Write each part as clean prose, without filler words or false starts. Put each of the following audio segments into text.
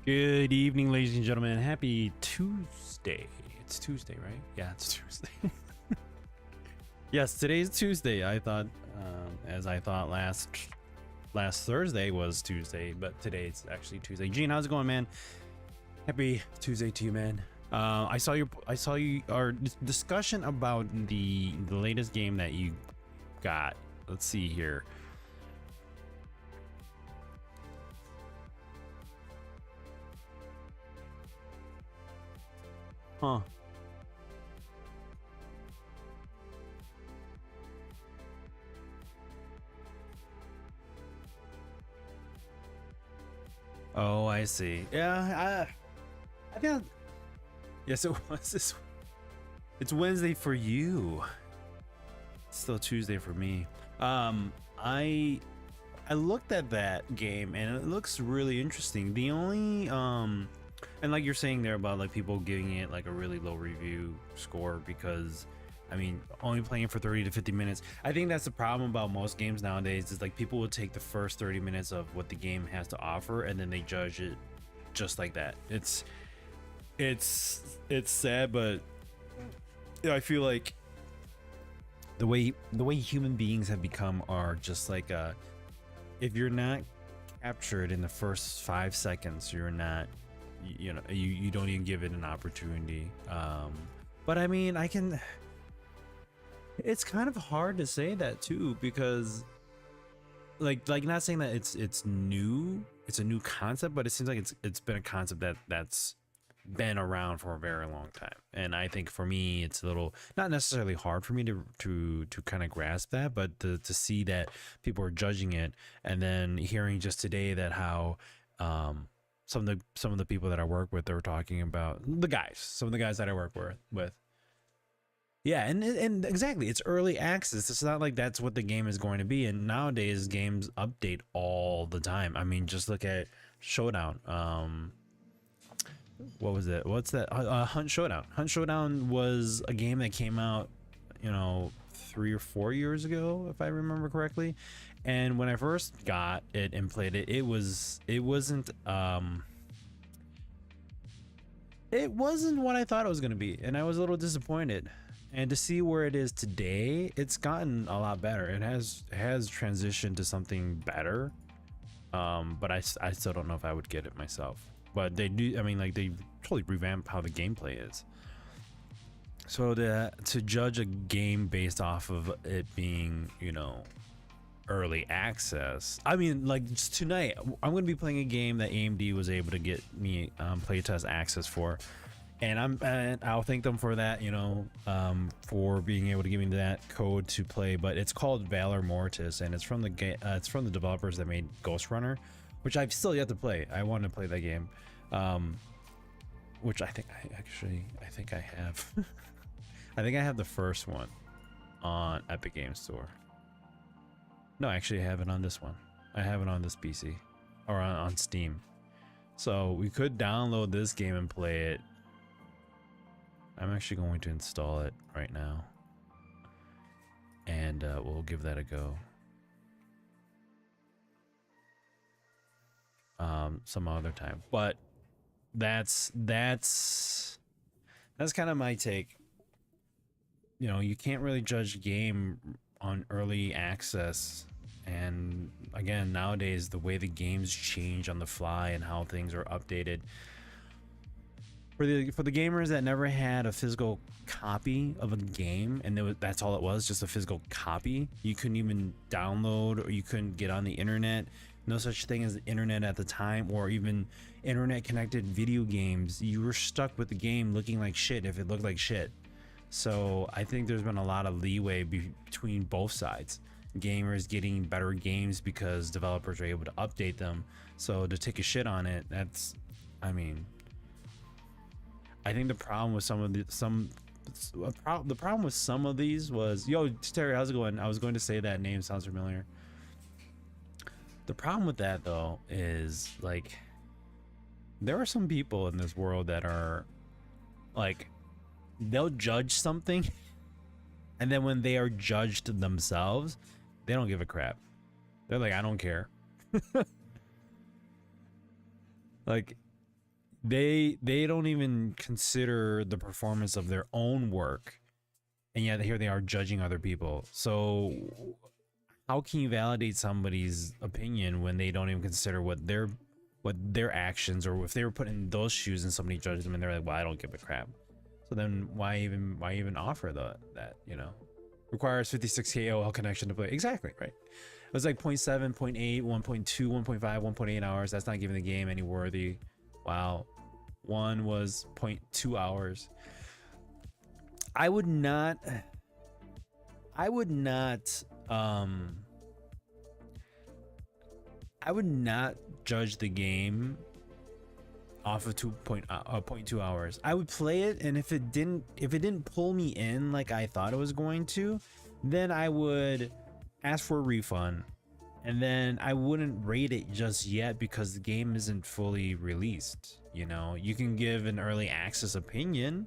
Good evening, ladies and gentlemen. Happy Tuesday. It's Tuesday, right? Yeah, it's Tuesday. Yes, today's Tuesday. I thought, as I thought last Thursday was Tuesday, but today's actually Tuesday. Gene, how's it going, man? Happy Tuesday to you, man. I saw our discussion about the latest game that you got. Let's see here. Huh. Oh, I see. Yeah, I think. Yes, it was this. It's Wednesday for you. It's still Tuesday for me. I looked at that game and it looks really interesting. The only and like you're saying there about like people giving it like a really low review score because I mean only playing for 30 to 50 minutes. I think that's the problem about most games nowadays is like people will take the first 30 minutes of what the game has to offer and then they judge it just like that. It's sad, but yeah, I feel like the way human beings have become are just like if you're not captured in the first 5 seconds, you're not, you don't even give it an opportunity. But I mean, it's kind of hard to say that too, because like not saying that it's new, it's a new concept, but it seems like it's been a concept that's been around for a very long time. And I think for me it's a little not necessarily hard for me to kind of grasp that, but to see that people are judging it, and then hearing just today that how some of the people that I work with, they were talking about some of the guys that I work with. Yeah, and exactly, it's early access. It's not like that's what the game is going to be, and nowadays games update all the time. I mean, just look at Showdown. What was it? What's that? Hunt Showdown. Hunt Showdown was a game that came out, 3 or 4 years ago, if I remember correctly. And when I first got it and played it, it wasn't what I thought it was going to be, and I was a little disappointed. And to see where it is today, it's gotten a lot better. It has transitioned to something better. But I still don't know if I would get it myself. But they do. I mean, like they totally revamp how the gameplay is. So to judge a game based off of it being, early access. I mean, like just tonight, I'm going to be playing a game that AMD was able to get me playtest access for, and I'll thank them for that, for being able to give me that code to play. But it's called Valor Mortis, and it's from the developers that made Ghost Runner, which I've still yet to play. I want to play that game, which I think I have. I think I have the first one on Epic Games Store. No, actually I have it on this one. I have it on this PC or on Steam. So we could download this game and play it. I'm actually going to install it right now, and we'll give that a go. Some other time, but that's kind of my take. You can't really judge a game on early access, and again, nowadays the way the games change on the fly and how things are updated. For the gamers that never had a physical copy of a game, and that's all it was, just a physical copy, you couldn't even download or you couldn't get on the internet. No such thing as the internet at the time, or even internet connected video games. You were stuck with the game looking like shit if it looked like shit. So I think there's been a lot of leeway between both sides. Gamers getting better games because developers are able to update them. So to take a shit on it, I think the problem with the problem with some of these was, yo Terry, how's it going? I was going to say that name sounds familiar. The problem with that though is like there are some people in this world that are like, they'll judge something and then when they are judged themselves, they don't give a crap. They're like, I don't care. Like They don't even consider the performance of their own work, and yet here they are judging other people. So how can you validate somebody's opinion when they don't even consider what their actions, or if they were put in those shoes and somebody judges them and they're like, well, I don't give a crap. So then why even offer that, you know? Requires 56K OL connection to play. Exactly, right? It was like 0.7, 0.8, 1.2, 1.5, 1.8 hours. That's not giving the game any worthy. Wow. One was 0.2 hours. I would not judge the game off of 0.2 hours. I would play it, and if it didn't pull me in like I thought it was going to, then I would ask for a refund, and then I wouldn't rate it just yet because the game isn't fully released. You know, you can give an early access opinion.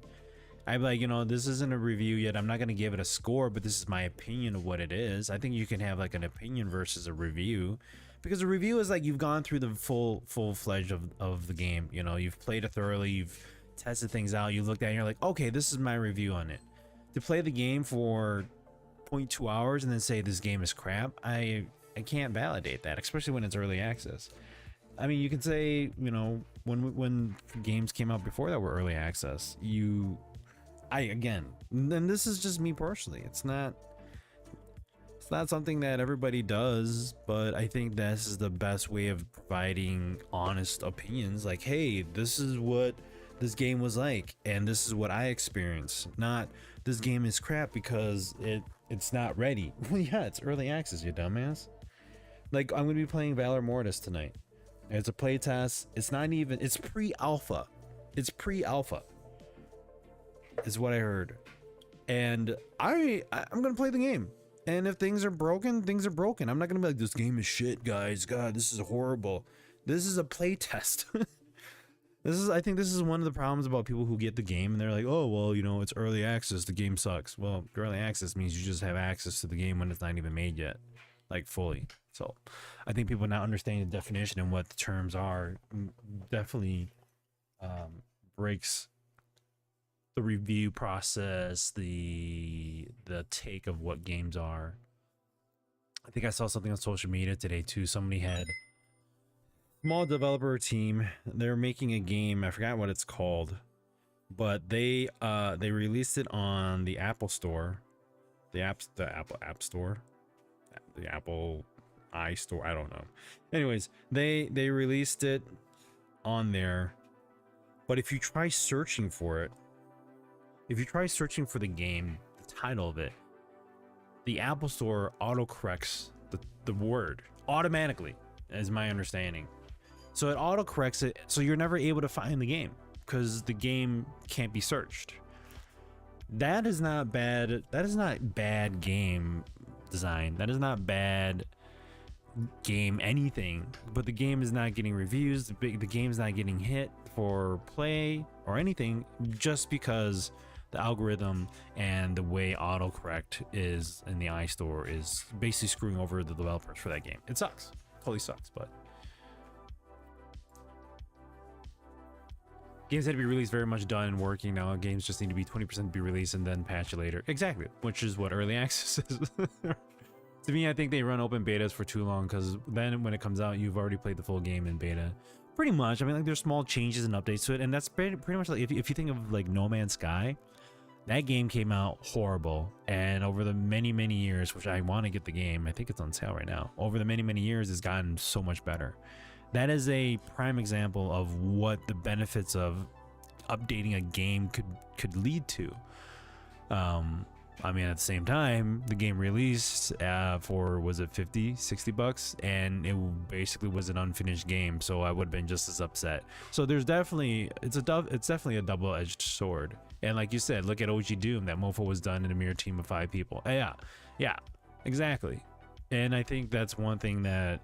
I'd be like, you know, this isn't a review yet. I'm not going to give it a score, but this is my opinion of what it is. I think you can have like an opinion versus a review, because a review is like you've gone through the full-fledged of the game. You know, you've played it thoroughly, you've tested things out, you looked at it and you're like, okay, this is my review on it. To play the game for 0.2 hours and then say this game is crap, I can't validate that, especially when it's early access. I mean, you can say, you know, when games came out before that were early access, again, and this is just me personally, it's not something that everybody does, but I think this is the best way of providing honest opinions. Like, hey, this is what this game was like, and this is what I experienced. Not this game is crap because it's not ready. Well, yeah, it's early access, you dumbass. Like, I'm gonna be playing Valor Mortis tonight. It's a playtest. It's pre-alpha. It's pre-alpha, is what I heard. And I'm gonna play the game. And if things are broken, things are broken. I'm not gonna be like, this game is shit, guys. God, this is horrible. This is a playtest. I think this is one of the problems about people who get the game and they're like, oh, well, you know, it's early access, the game sucks. Well, early access means you just have access to the game when it's not even made yet, like fully. So I think people not understanding the definition and what the terms are definitely breaks the review process, the take of what games are. I think I saw something on social media today too. Somebody had small developer team. They're making a game. I forgot what it's called, but they released it on the Apple Store, the Apple App Store, the Apple iStore. I don't know. Anyways, they released it on there, but if you try searching for it, if you try searching for the game, the title of it, the Apple Store autocorrects the word automatically, is my understanding. So it autocorrects it, so you're never able to find the game because the game can't be searched. That is not bad. That is not bad game design. That is not bad game anything. But the game is not getting reviews. The game's not getting hit for play or anything just because the algorithm and the way autocorrect is in the iStore is basically screwing over the developers for that game. It sucks. Totally sucks, but games had to be released very much done and working. Now games just need to be 20% to be released and then patch it later. Exactly, which is what early access is. To me, I think they run open betas for too long, because then when it comes out, you've already played the full game in beta. Pretty much. I mean, like, there's small changes and updates to it, and that's pretty much like if you think of like No Man's Sky, that game came out horrible, and over the many years, which I want to get the game, I think it's on sale right now. Over the many years, it's gotten so much better. That is a prime example of what the benefits of updating a game could lead to. I mean, at the same time, the game released for, was it 50, 60 bucks? And it basically was an unfinished game, so I would have been just as upset. So there's definitely, it's definitely a double-edged sword. And like you said, look at OG Doom. That mofo was done in a mere team of 5 people. Yeah, exactly. And I think that's one thing that,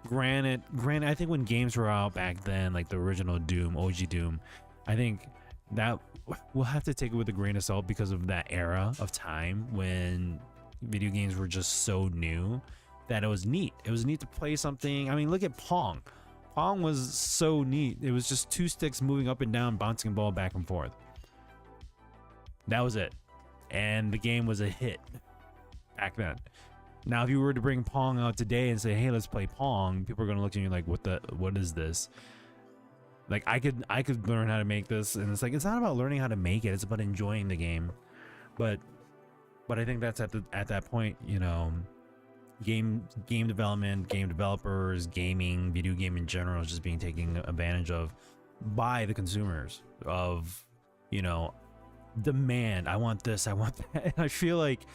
granted, I think when games were out back then, like the original Doom, OG Doom, I think that we'll have to take it with a grain of salt because of that era of time when video games were just so new that it was neat. It was neat to play something. I mean, look at Pong. Pong was so neat. It was just two sticks moving up and down, bouncing a ball back and forth. That was it. And the game was a hit back then. Now, if you were to bring Pong out today and say, hey, let's play Pong, people are going to look at you like, what is this? Like, I could learn how to make this, and it's like, it's not about learning how to make it, it's about enjoying the game. But I think that's at that point, you know, game development, game developers, gaming, video game in general is just being taken advantage of by the consumers of, you know, demand. I want this, I want that. And I feel like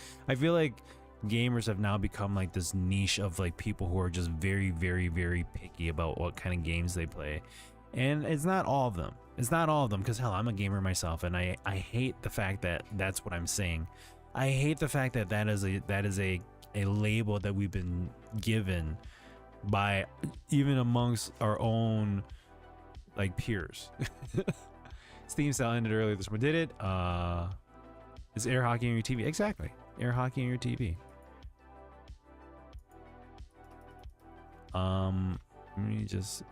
gamers have now become like this niche of like people who are just very, very, very picky about what kind of games they play. And it's not all of them. It's not all of them, because hell, I'm a gamer myself, and I hate the fact that that's what I'm saying. I hate the fact that that is a label that we've been given by even amongst our own like peers. Steam sale ended earlier this month. Did it? Is air hockey on your TV? Exactly. Air hockey on your TV. Let me just...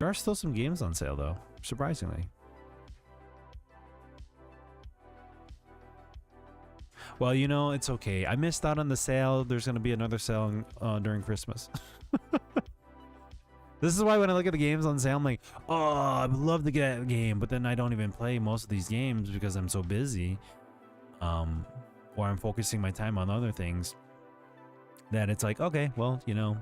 There are still some games on sale though, surprisingly. Well, you know, it's okay. I missed out on the sale. There's going to be another sale during Christmas. This is why when I look at the games on sale, I'm like, oh, I would love to get a game, but then I don't even play most of these games because I'm so busy. Or I'm focusing my time on other things. That it's like, okay, well, you know,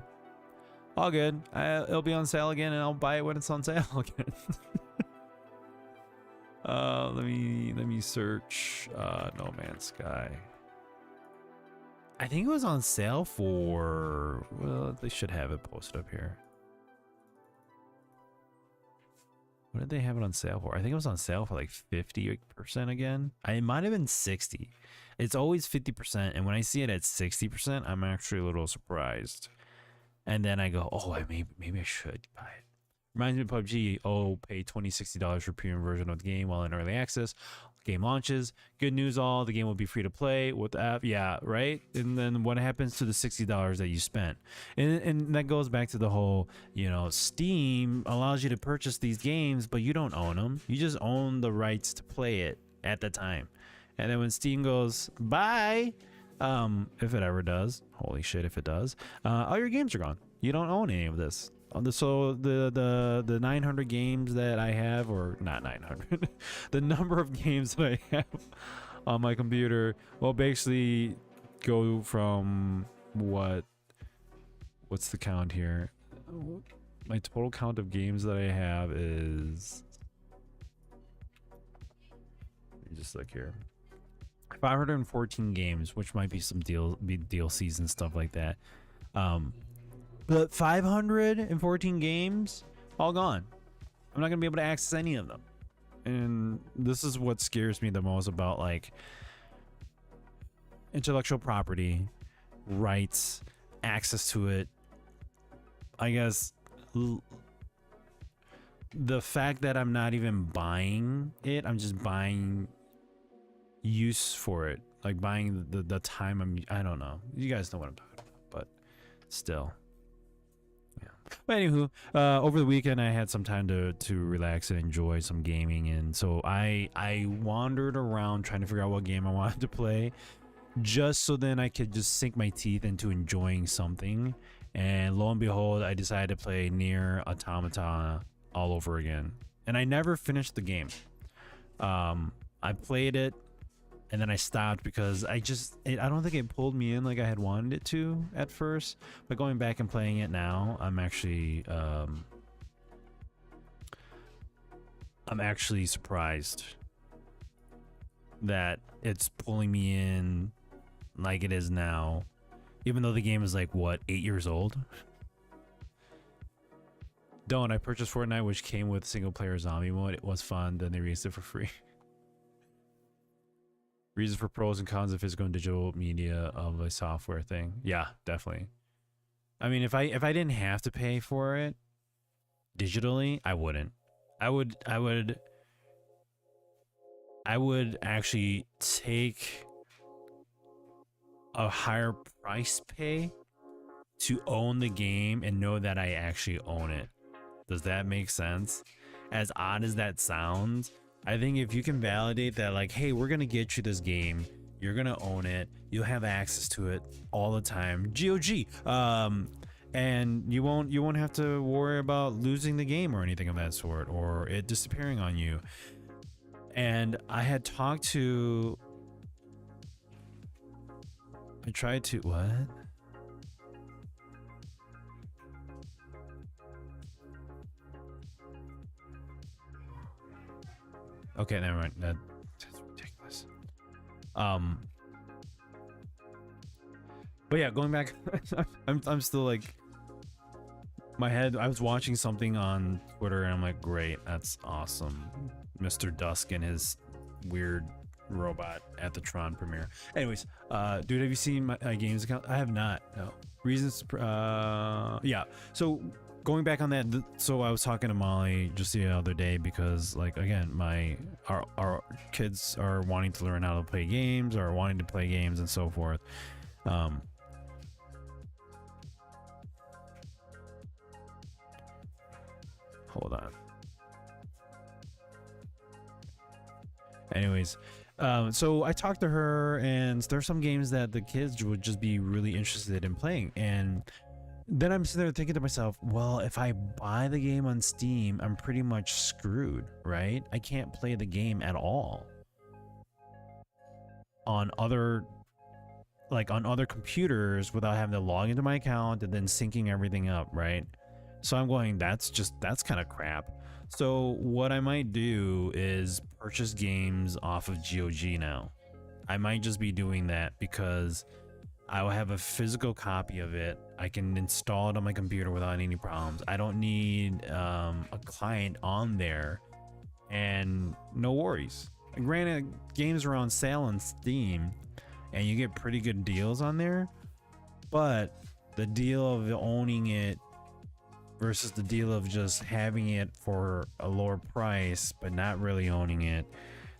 all good. It'll be on sale again, and I'll buy it when it's on sale again. Let me search No Man's Sky. I think it was on sale for, well, they should have it posted up here. What did they have it on sale for? I think it was on sale for like 50% again. It might have been 60. It's always 50%, and when I see it at 60%, I'm actually a little surprised. And then I go, oh, maybe I should buy it. Reminds me of PUBG. Oh, pay $20, $60 for premium version of the game while in early access. Game launches. Good news all, the game will be free to play with the app. Yeah, right? And then what happens to the $60 that you spent? And that goes back to the whole, you know, Steam allows you to purchase these games, but you don't own them. You just own the rights to play it at the time. And then when Steam goes, bye, if it ever does, holy shit, if it does, all your games are gone. You don't own any of this. So the 900 games that I have, or not 900, the number of games that I have on my computer will basically go from what's the count here? My total count of games that I have is, let me just look here. 514 games, which might be some DLCs and stuff like that. But 514 games, all gone. I'm not gonna be able to access any of them. And this is what scares me the most about like intellectual property, rights, access to it. I guess the fact that I'm not even buying it, I'm just buying use for it. Like buying the time I don't know. You guys know what I'm talking about, but still. But anywho, over the weekend I had some time to relax and enjoy some gaming, and so I wandered around trying to figure out what game I wanted to play, just so then I could just sink my teeth into enjoying something. And lo and behold, I decided to play Nier Automata all over again, and I never finished the game. I played it, and then I stopped because I don't think it pulled me in like I had wanted it to at first. But going back and playing it now, I'm actually surprised that it's pulling me in like it is now, even though the game is like, what, 8 years old? I purchased Fortnite, which came with single player zombie mode. It was fun, then they released it for free. Reasons for pros and cons of physical and digital media of a software thing. Yeah, definitely. I mean, if I didn't have to pay for it digitally, I wouldn't. I would actually take a higher price pay to own the game and know that I actually own it. Does that make sense? As odd as that sounds, I think if you can validate that, like, hey, we're gonna get you this game, you're gonna own it, you'll have access to it all the time, GOG, and you won't have to worry about losing the game or anything of that sort, or it disappearing on you. And I had talked to, I tried to, what? Okay, never mind. That's ridiculous. But yeah, going back, I'm still like, my head. I was watching something on Twitter and I'm like, great, that's awesome. Mr. Dusk and his weird robot at the Tron premiere. Anyways, dude, have you seen my games account? I have not. No reasons. Yeah. So going back on that, so I was talking to Molly just the other day because, like, again, our kids are wanting to learn how to play games or wanting to play games and so forth. Hold on. Anyways, so I talked to her, and there's some games that the kids would just be really interested in playing, and then I'm sitting there thinking to myself, well, if I buy the game on Steam, I'm pretty much screwed, right? I can't play the game at all on other computers without having to log into my account and then syncing everything up, right? So I'm going, that's kind of crap. So what I might do is purchase games off of GOG now. I might just be doing that because I will have a physical copy of it. I can install it on my computer without any problems. I don't need a client on there, and no worries. And granted, games are on sale on Steam and you get pretty good deals on there, but the deal of owning it versus the deal of just having it for a lower price but not really owning it,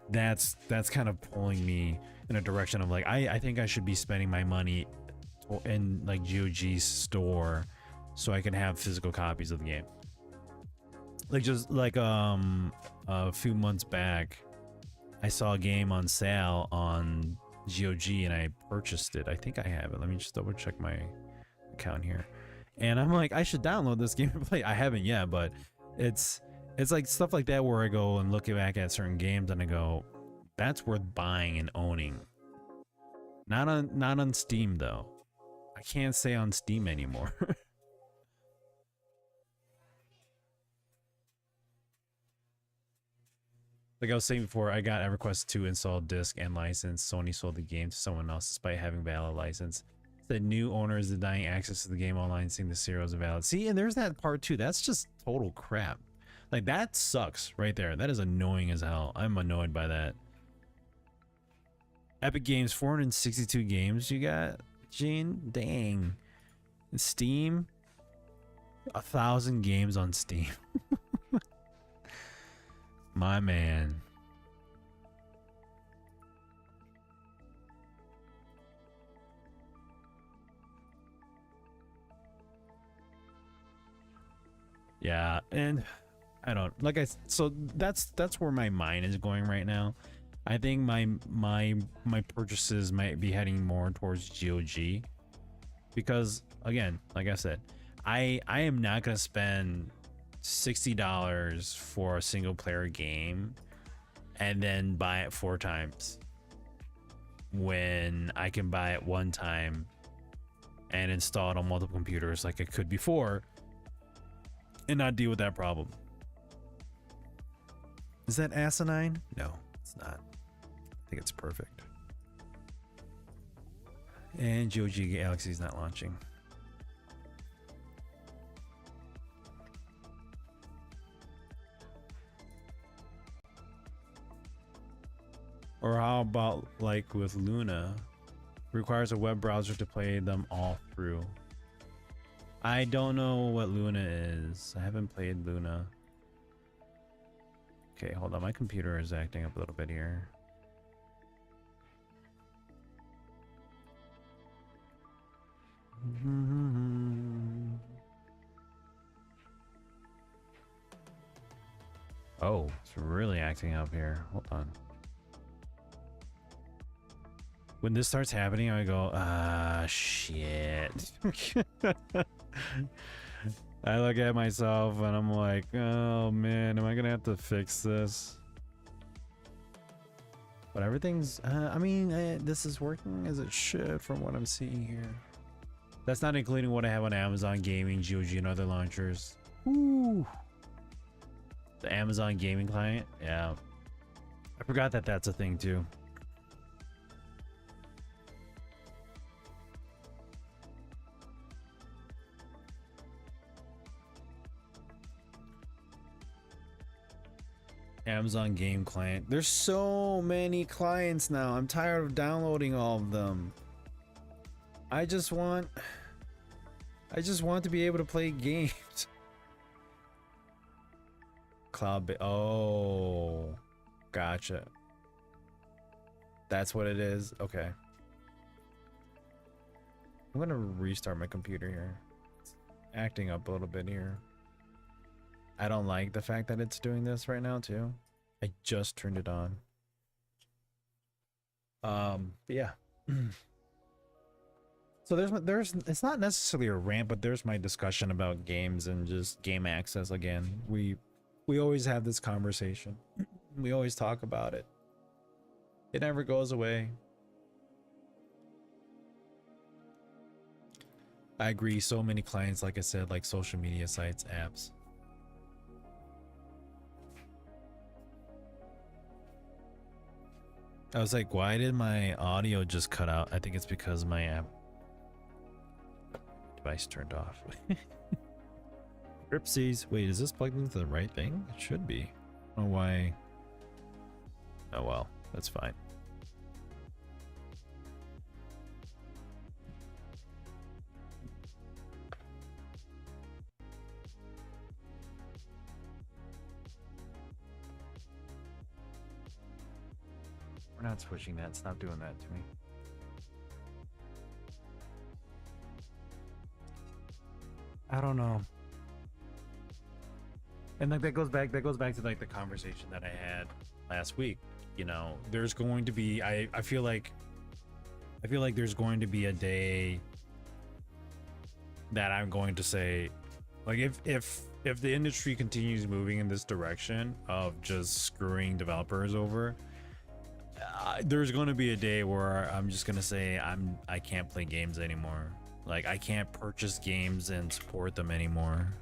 that's kind of pulling me in a direction of like, I think I should be spending my money in like GOG's store so I can have physical copies of the game. Like, just like a few months back, I saw a game on sale on GOG and I purchased it. I think I have it. Let me just double check my account here. And I'm like, I should download this game and play. I haven't yet, but it's like stuff like that where I go and look back at certain games and I go, that's worth buying and owning. Not on Steam though. I can't say on Steam anymore. Like I was saying before, I got EverQuest 2 installed disc and license. Sony sold the game to someone else despite having Valor license. The new owner is denying access to the game online, saying the serial is valid. See, and there's that part too. That's just total crap. Like, that sucks right there. That is annoying as hell. I'm annoyed by that. Epic Games, 462 games you got, Gene? Dang. Steam, 1,000 games on Steam. My man. Yeah, and I don't like so that's where my mind is going right now. I think my purchases might be heading more towards GOG because, again, like I said, I am not gonna spend $60 for a single player game and then buy it 4 times when I can buy it 1 time and install it on multiple computers like I could before and not deal with that problem. Is that asinine? No, it's not. I think it's perfect. And GOG Galaxy is not launching. Or how about like with Luna? Requires a web browser to play them all through. I don't know what Luna is. I haven't played Luna. Okay, hold on. My computer is acting up a little bit here. Oh, it's really acting up here. Hold on. When this starts happening, I go, ah, shit. I look at myself and I'm like, oh man, am I gonna have to fix this? But everything's, I mean, this is working as it should from what I'm seeing here. That's not including what I have on Amazon Gaming, GOG, and other launchers. Woo! The Amazon Gaming client, yeah. I forgot that that's a thing too. Amazon game client. There's so many clients now. I'm tired of downloading all of them. I just want to be able to play games. Oh, gotcha. That's what it is. Okay. I'm gonna restart my computer here. It's acting up a little bit here. I don't like the fact that it's doing this right now too. I just turned it on. Yeah. So there's it's not necessarily a rant, but there's my discussion about games and just game access again. We always have this conversation. We always talk about it. It never goes away. I agree, so many clients, like I said, like social media sites, apps. I was like, why did my audio just cut out? I think it's because my app device turned off. Ripsies. Wait, is this plugged into the right thing? It should be. I don't know why. Oh well, that's fine. We're not switching that. Stop doing that to me. I don't know. And like that goes back to like the conversation that I had last week. You know, there's going to be I feel like there's going to be a day that I'm going to say, like, if the industry continues moving in this direction of just screwing developers over, there's going to be a day where I'm just going to say I can't play games anymore. Like, I can't purchase games and support them anymore.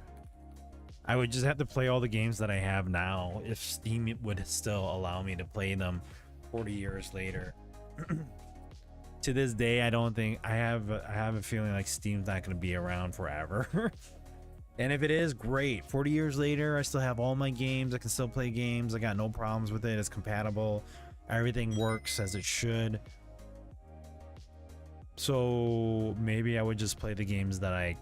I would just have to play all the games that I have now if Steam would still allow me to play them 40 years later. To this day, I don't think I have a feeling like Steam's not going to be around forever. And if it is, great. 40 years later, I still have all my games. I can still play games. I got no problems with it. It's compatible. Everything works as it should. So maybe I would just play the games that I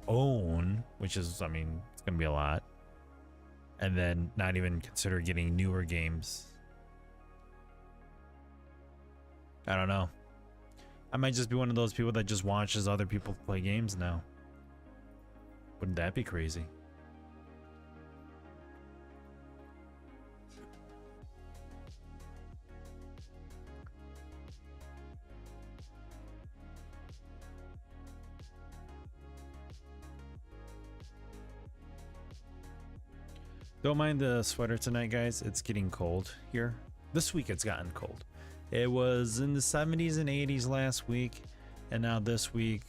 own, which is, I mean, it's gonna be a lot, and then not even consider getting newer games. I don't know. I might just be one of those people that just watches other people play games now. Wouldn't that be crazy? Don't mind the sweater tonight, guys. It's getting cold here. This week it's gotten cold. It was in the 70s and 80s last week, and now this week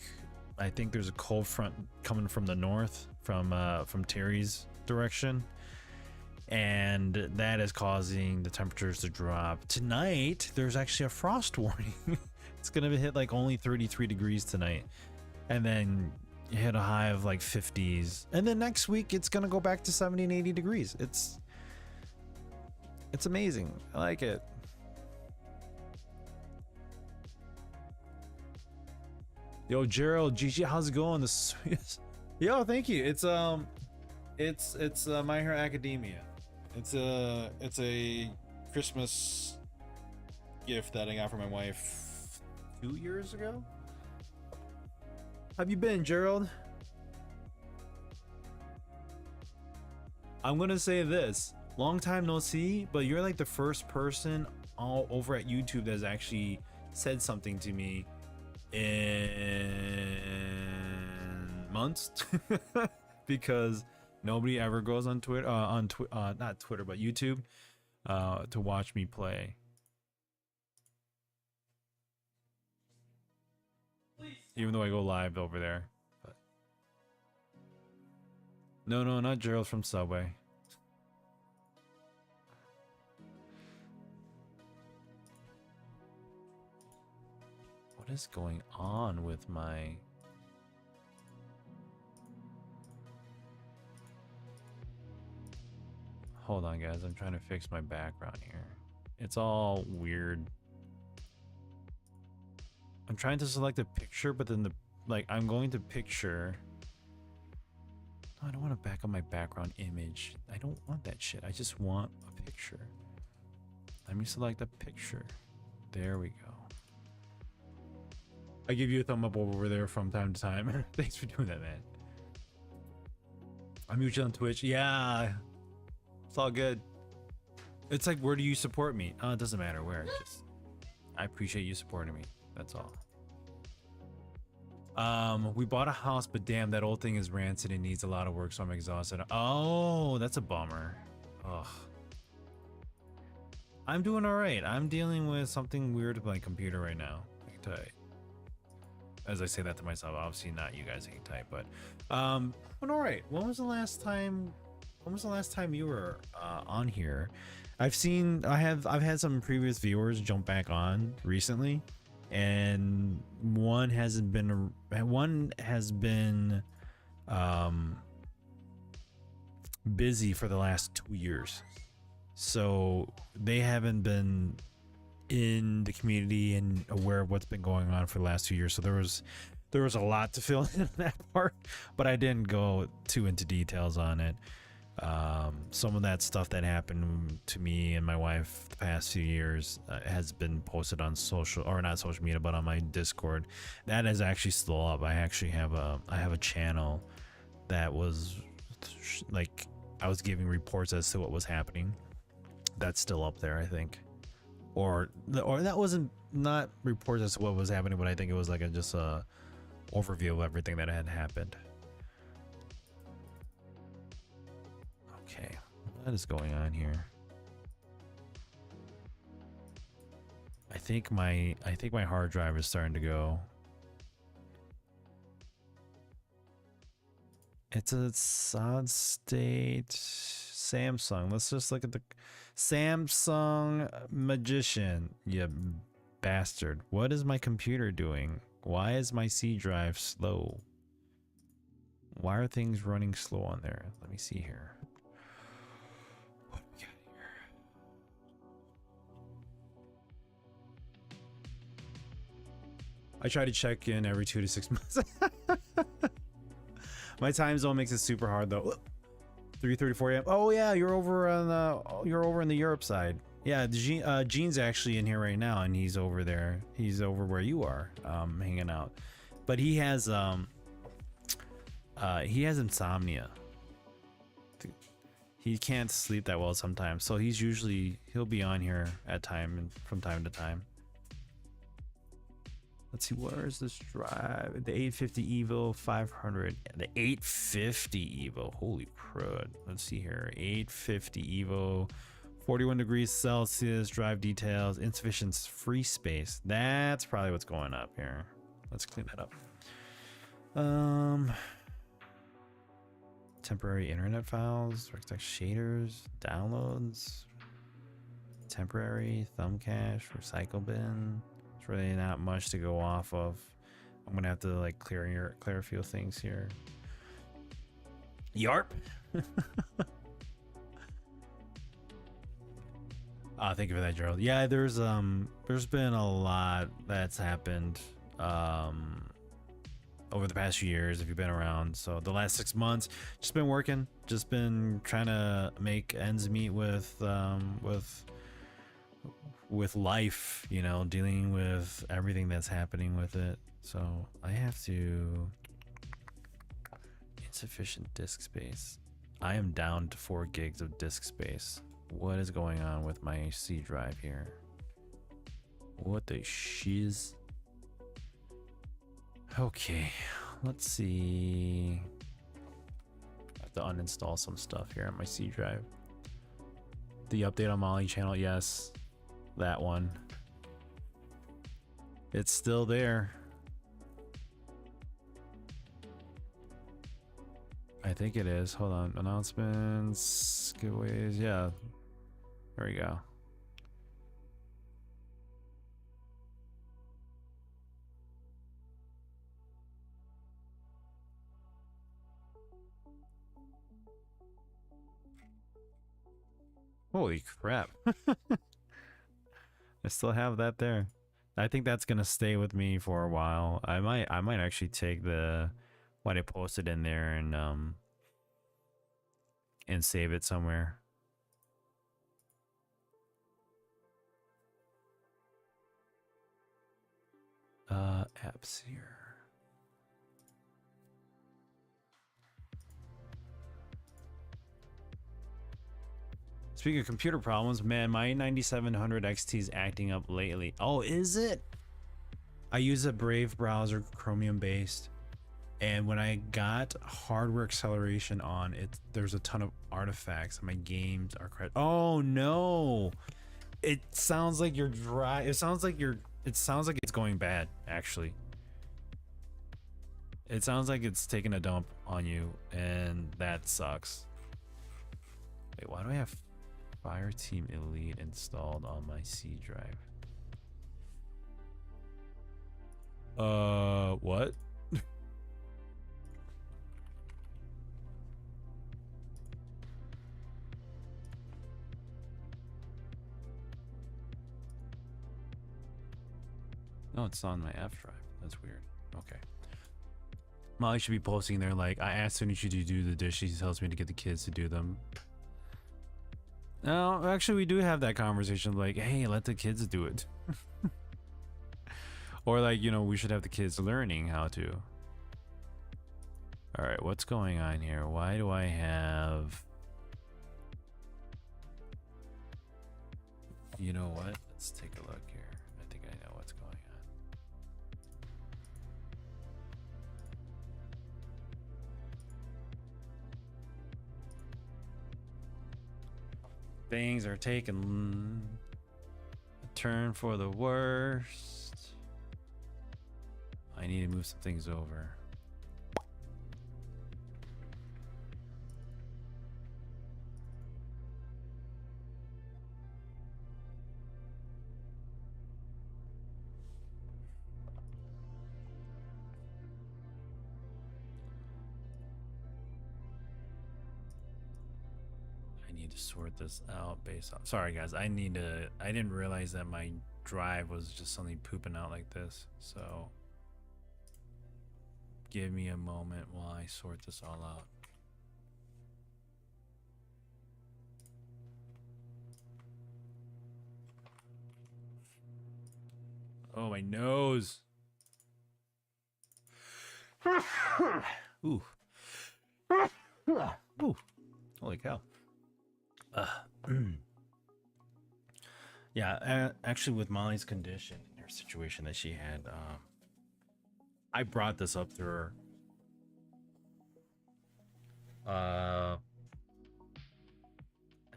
I think there's a cold front coming from the north, from Terry's direction, and that is causing the temperatures to drop. Tonight there's actually a frost warning. It's gonna hit like only 33 degrees tonight, and then hit a high of like 50s, and then next week it's gonna go back to 70 and 80 degrees. It's amazing. I like it. Yo, Gerald, GG, how's it going? Yo, thank you. It's My Hero Academia. It's a Christmas gift that I got for my wife 2 years ago. Have you been, Gerald? I'm gonna say this. Long time no see, but you're like the first person all over at YouTube that's actually said something to me in months. Because nobody ever goes on Twitter, not Twitter, but YouTube, to watch me play. Even though I go live over there. But no, not Gerald from Subway. What is going on with my... Hold on, guys. I'm trying to fix my background here. It's all weird. I'm trying to select a picture, but then I'm going to picture. No, I don't want to back up my background image. I don't want that shit. I just want a picture. Let me select a picture. There we go. I give you a thumb up over there from time to time. Thanks for doing that, man. I mute you on Twitch. Yeah. It's all good. It's like, where do you support me? Oh, it doesn't matter where. Just, I appreciate you supporting me. That's all. We bought a house, but damn, that old thing is rancid and needs a lot of work, so I'm exhausted. Oh, that's a bummer. Ugh. I'm doing all right. I'm dealing with something weird with my computer right now. I can tell you. As I say that to myself, obviously not you guys can type, but all right. When was the last time you were on here? I've had some previous viewers jump back on recently, and one has been busy for the last 2 years, so they haven't been in the community and aware of what's been going on for the last 2 years. So there was a lot to fill in that part, but I didn't go too into details on it. Some of that stuff that happened to me and my wife the past few years has been posted on not social media, but on my Discord. That is actually still up. I actually have a channel that was like, I was giving reports as to what was happening. That's still up there, I think. Or that wasn't not reports as to what was happening, but I think it was like just a overview of everything that had happened. Okay, what is going on here? I think my hard drive is starting to go. It's a solid state Samsung. Let's just look at the Samsung Magician. You bastard. What is my computer doing? Why is my C drive slow? Why are things running slow on there? Let me see here. What do we got here? I try to check in every 2 to 6 months. My time zone makes it super hard though. 3:34 a.m. Oh yeah, you're over in the Europe side. Yeah, Gene's actually in here right now, and he's over there. He's over where you are, hanging out. But he has insomnia. He can't sleep that well sometimes, so he'll be on here from time to time. Let's see, where is this drive? The 850 Evo 500. The 850 Evo. Holy crud. Let's see here. 850 Evo. 41 degrees Celsius. Drive details. Insufficient free space. That's probably what's going up here. Let's clean that up. Temporary internet files. Text shaders. Downloads. Temporary. Thumb cache. Recycle bin. Really not much to go off of. I'm gonna have to like clear a few things here. Yarp. Thank you for that, Gerald. Yeah, there's been a lot that's happened over the past few years if you've been around. So the last 6 months, just been working, just been trying to make ends meet with life, you know, dealing with everything that's happening with it. So I have to... Insufficient disk space. I am down to 4 gigs of disk space. What is going on with my C drive here? What the shiz? Okay, let's see. I have to uninstall some stuff here on my C drive. The update on Molly channel, yes. That one. It's still there. I think it is. Hold on. Announcements, giveaways. Yeah. There we go. Holy crap. I still have that there. I think that's gonna stay with me for a while. I might actually take the what I posted in there and save it somewhere. Apps here. Speaking of computer problems, man, my 9700 XT is acting up lately. Oh, is it? I use a Brave browser, Chromium based, and when I got hardware acceleration on it, there's a ton of artifacts. My games are oh no! It sounds like you're dry. It sounds like it's going bad. Actually, it sounds like it's taking a dump on you, and that sucks. Wait, why do I have Fireteam Elite installed on my C drive? What? No, it's on my F drive. That's weird. Okay. Molly should be posting there like, I asked Sunichi to do the dishes. She tells me to get the kids to do them. No, actually, we do have that conversation like, hey, let the kids do it. Or like, you know, we should have the kids learning how to. All right, what's going on here? Why do I have... You know what? Let's take a look here. I think I know what's going on. Things are taking a turn for the worst. I need to move some things over. I need to sort this out based off. Sorry guys, I didn't realize that my drive was just suddenly pooping out like this. So give me a moment while I sort this all out. Oh, my nose. Ooh. Ooh. Holy cow. Yeah, actually with Molly's condition, her situation that she had, I brought this up to her. I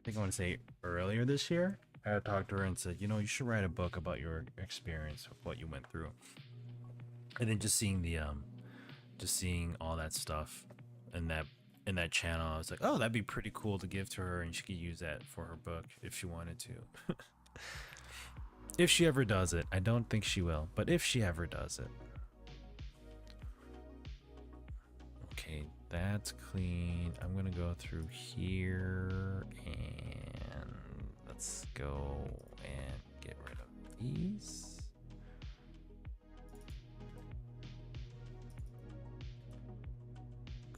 think I want to say earlier this year. I talked to her and said, you know, you should write a book about your experience of what you went through. And then just seeing the just seeing all that stuff in that channel, I was like, oh, that'd be pretty cool to give to her, and she could use that for her book if she wanted to. If she ever does it. I don't think she will, but if she ever does it. Okay, that's clean. I'm gonna go through here and let's go and get rid of these.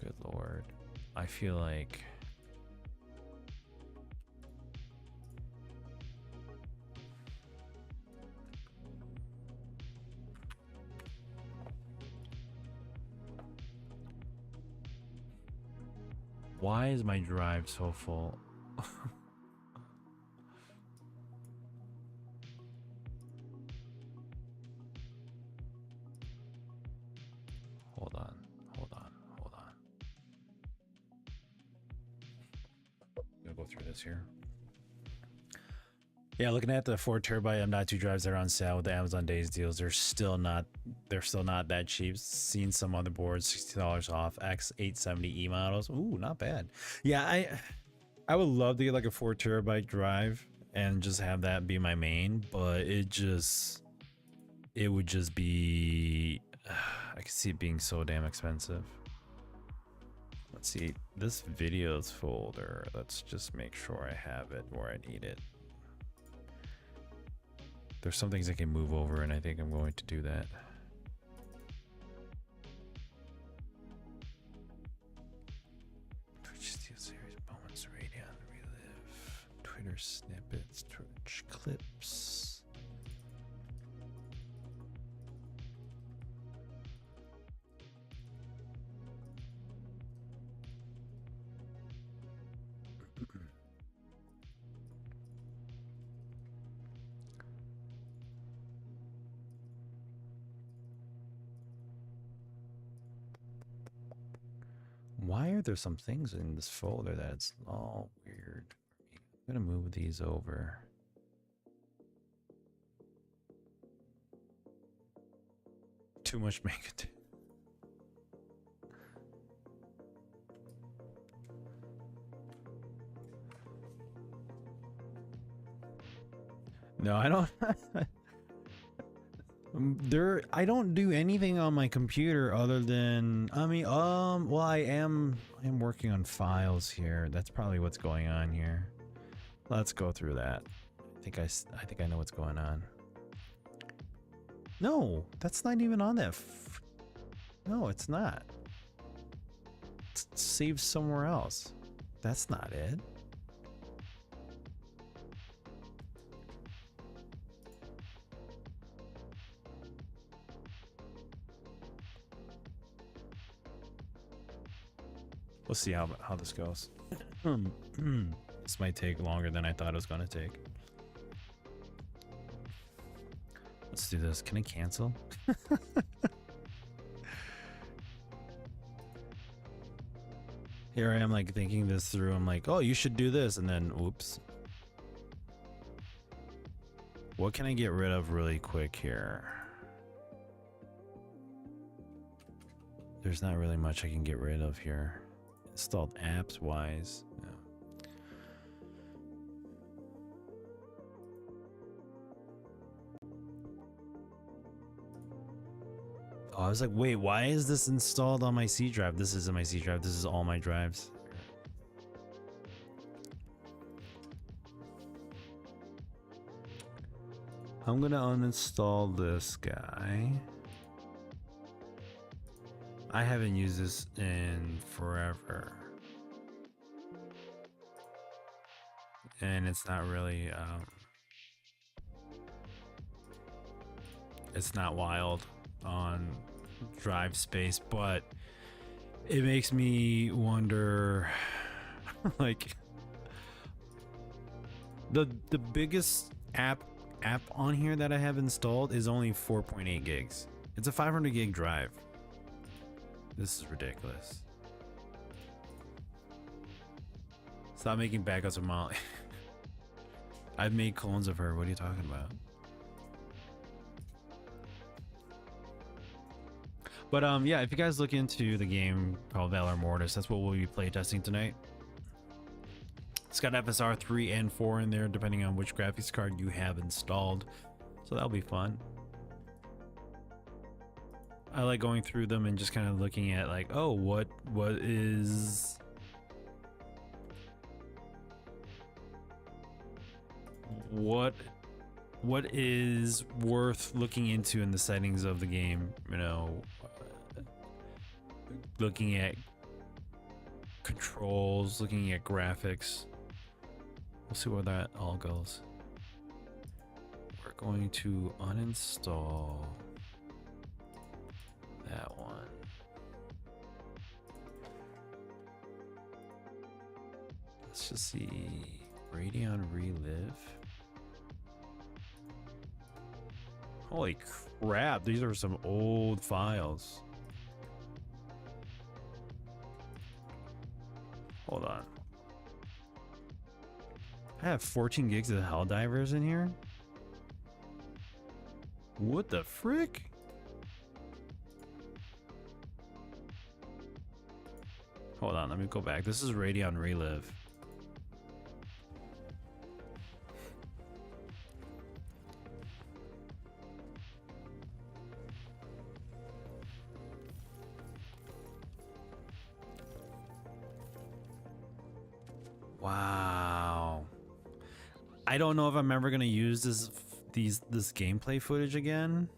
Good Lord. I feel like why is my drive so full? go through this here. Yeah, looking at the 4TB M.2 drives that are on sale with the Amazon Days deals, they're still not that cheap. Seen some other boards $60 off X870E models. Ooh, not bad. Yeah, I would love to get like a 4TB drive and just have that be my main, but it would just be I can see it being so damn expensive. Let's see, this videos folder, let's just make sure I have it where I need it. There's some things I can move over, and I think I'm going to do that. Twitch Steel Series moments, Radeon Relive, Twitter snippets, Twitch clips. Why are there some things in this folder that's all weird? I'm gonna move these over. Too much makeup. No, I don't. I don't do anything on my computer other than, well, I am working on files here. That's probably what's going on here. Let's go through that. I think I know what's going on. No, that's not even on that. No, it's not. It's saved somewhere else. That's not it. We'll see how this goes. This might take longer than I thought it was going to take. Let's do this. Can I cancel? Here I am like thinking this through. I'm like, oh, you should do this. And then, oops. What can I get rid of really quick here? There's not really much I can get rid of here. Installed apps wise. No. Oh, I was like, wait, why is this installed on my C drive? This isn't my C drive. This is all my drives. I'm gonna uninstall this guy. I haven't used this in forever. And it's not really, it's not wild on drive space, but it makes me wonder, like, the biggest app on here that I have installed is only 4.8 gigs. It's a 500 gig drive. This is ridiculous. Stop making backups of Molly. I've made clones of her. What are you talking about? But yeah, if you guys look into the game called Valor Mortis, that's what we'll be playtesting tonight. It's got FSR 3 and 4 in there, depending on which graphics card you have installed. So that'll be fun. I like going through them and just kind of looking at like, oh, what is worth looking into in the settings of the game, you know, looking at controls, looking at graphics. We'll see where that all goes. We're going to uninstall that one. Let's just see. Radeon Relive. Holy crap, these are some old files. Hold on. I have 14 gigs of Helldivers in here. What the frick? Hold on, let me go back. This is Radeon Relive. Wow. I don't know if I'm ever gonna use this gameplay footage again,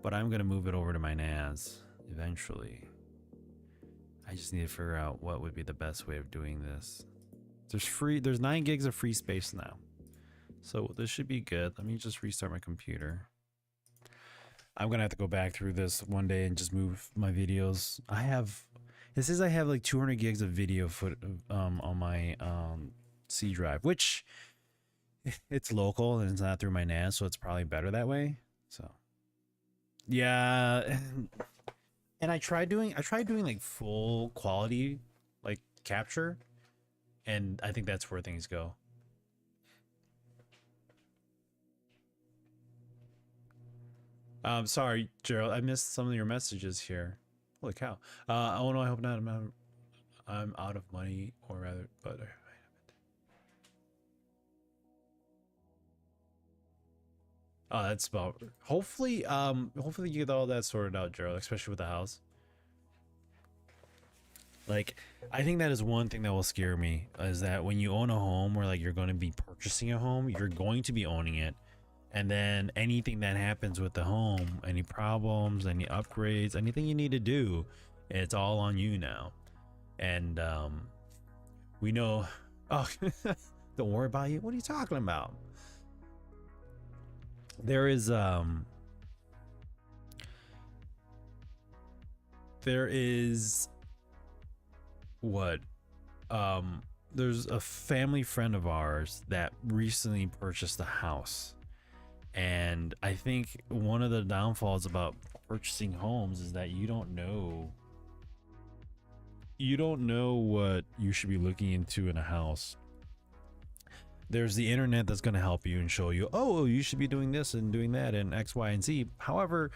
but I'm gonna move it over to my NAS eventually. I just need to figure out what would be the best way of doing this. There's 9 gigs of free space now, so this should be good. Let me just restart my computer. I'm gonna have to go back through this one day and just move my videos. It says I have like 200 gigs of video on my C drive, which it's local and it's not through my NAS, so it's probably better that way. So yeah, and I tried doing like full quality like capture, and I think that's where things go. Sorry, Gerald, I missed some of your messages here. Holy cow. Oh no, I hope not. I'm out of money, or rather, but oh, that's about. Hopefully, hopefully you get all that sorted out, Gerald, especially with the house. Like, I think that is one thing that will scare me, is that when you own a home, or like you're going to be purchasing a home, you're going to be owning it, and then anything that happens with the home, any problems, any upgrades, anything you need to do, it's all on you now. And we know. Oh, don't worry about you. What are you talking about? There is what there's a family friend of ours that recently purchased a house, and I think one of the downfalls about purchasing homes is that you don't know what you should be looking into in a house. There's the internet that's going to help you and show you, oh, you should be doing this and doing that and X, Y, and Z. However,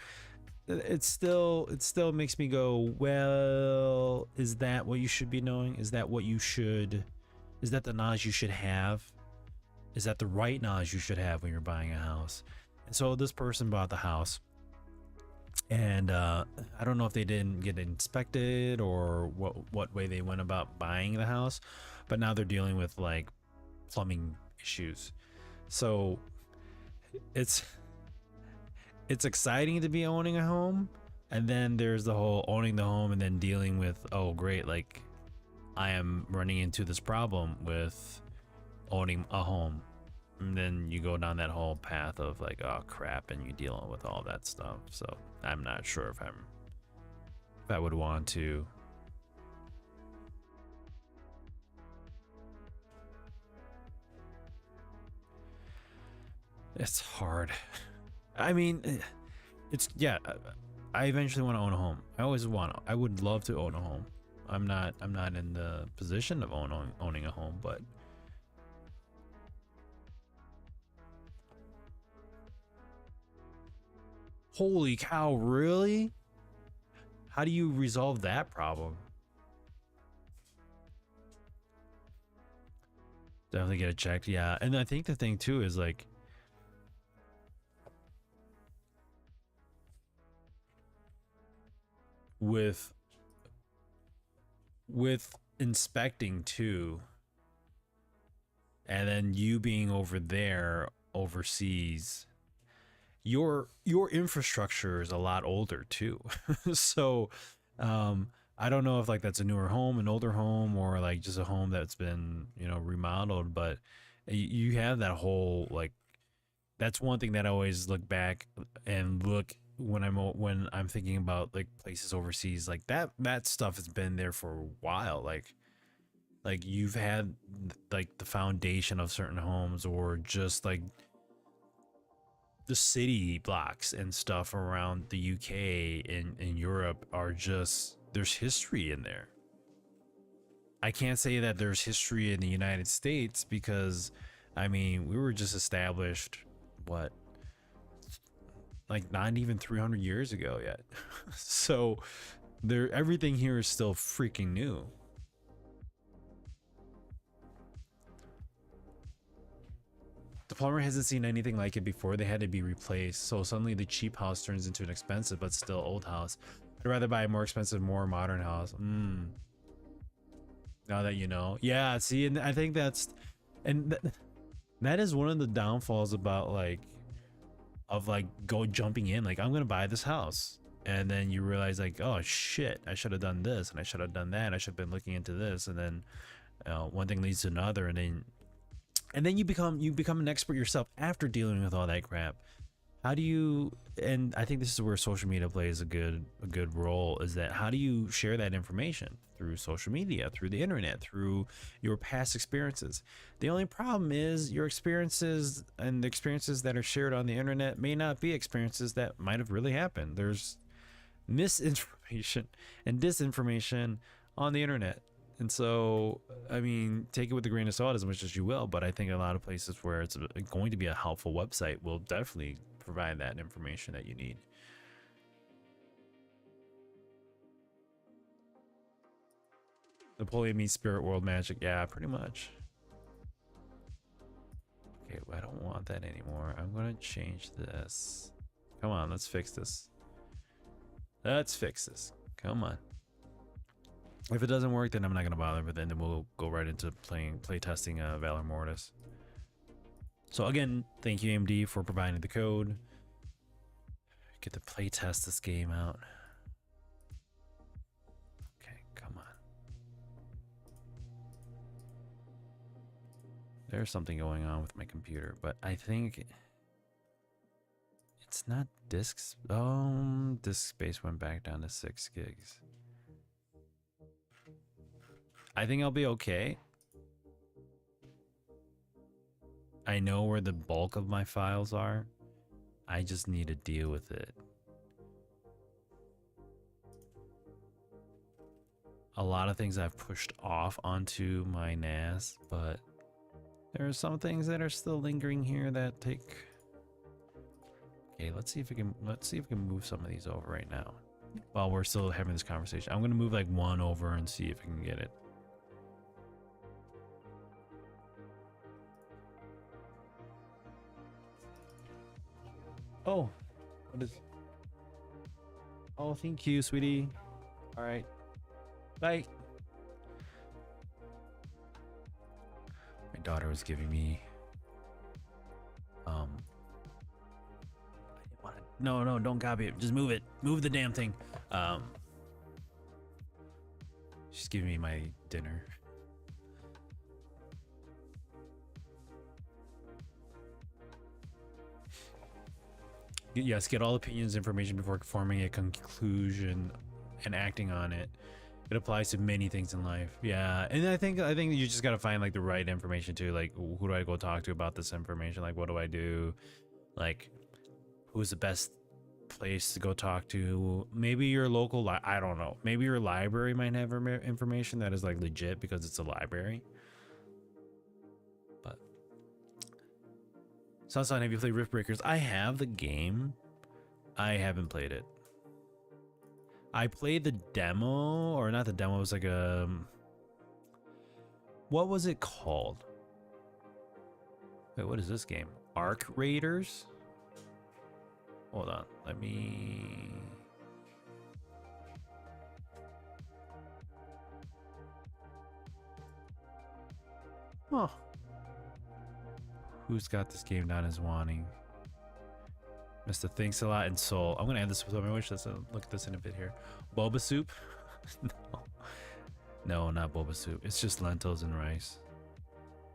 it still makes me go, well, is that what you should be knowing? Is that the knowledge you should have? Is that the right knowledge you should have when you're buying a house? And so this person bought the house, and I don't know if they didn't get inspected or what way they went about buying the house, but now they're dealing with like plumbing issues. So it's exciting to be owning a home, and then there's the whole owning the home and then dealing with, oh great, like I am running into this problem with owning a home, and then you go down that whole path of like, oh crap, and you dealing with all that stuff. So I'm not sure if I would want to. It's hard. I mean, it's, yeah, I eventually want to own a home. I would love to own a home. I'm not in the position of owning a home, but holy cow, really? How do you resolve that problem? Definitely get it checked, yeah. And I think the thing too is like, with inspecting too, and then you being over there overseas, your infrastructure is a lot older too. So I don't know if like that's a newer home, an older home, or like just a home that's been, you know, remodeled, but you have that whole, like, that's one thing that I always look back and look when I'm thinking about like places overseas, like that stuff has been there for a while. Like you've had like the foundation of certain homes, or just like the city blocks and stuff around the UK and in Europe are just, there's history in there. I can't say that there's history in the United States because, I mean, we were just established, what, like not even 300 years ago yet. So there, everything here is still freaking new. The plumber hasn't seen anything like it before. They had to be replaced. So suddenly the cheap house turns into an expensive but still old house. I'd rather buy a more expensive, more modern house. Now that you know. Yeah, see, and I think that's, and that is one of the downfalls about like, of like jumping in. Like, I'm gonna buy this house. And then you realize like, oh shit, I should have done this and I should have done that. I should have been looking into this. And then one thing leads to another, and then you become an expert yourself after dealing with all that crap. How do you, and I think this is where social media plays a good role, is that how do you share that information? Through social media, through the internet, through your past experiences. The only problem is your experiences and the experiences that are shared on the internet may not be experiences that might have really happened. There's misinformation and disinformation on the internet. And so, I mean, take it with a grain of salt as much as you will, but I think a lot of places where it's going to be a helpful website will definitely provide that information that you need. Napoleon meets Spirit World Magic. Yeah, pretty much. Okay, well, I don't want that anymore. I'm going to change this. Come on, let's fix this. Let's fix this. Come on. If it doesn't work, then I'm not going to bother, but then we'll go right into playtesting Valor Mortis. So again, thank you AMD for providing the code. Get to playtest this game out. Okay, come on. There's something going on with my computer, but I think it's not disks. Disk space went back down to 6 gigs. I think I'll be okay. I know where the bulk of my files are. I just need to deal with it. A lot of things I've pushed off onto my NAS, but there are some things that are still lingering here that take. Okay, let's see if we can move some of these over right now while we're still having this conversation. I'm gonna move like one over and see if I can get it. Oh, what is? Oh, thank you, sweetie. All right, bye. My daughter was giving me. No, don't copy it. Just move it. Move the damn thing. She's giving me my dinner. Yes, get all opinions, information before forming a conclusion and acting on it. It applies to many things in life. Yeah, and I think you just gotta find like the right information too. Like, who do I go talk to about this information? Like, what do I do? Like, who's the best place to go talk to? Maybe your local, I don't know. Maybe your library might have information that is like legit because it's a library. But Sunshine, have you played Rift Breakers? I have the game. I haven't played it. I played the demo, or not the demo. It was like a, what was it called? Wait, what is this game? Arc Raiders? Hold on, let me. Oh. Who's got this game down as wanting? Mr. Thanks a lot and Soul. I'm gonna add this with my wish list. Look at this in a bit here. Boba soup? No, not boba soup. It's just lentils and rice.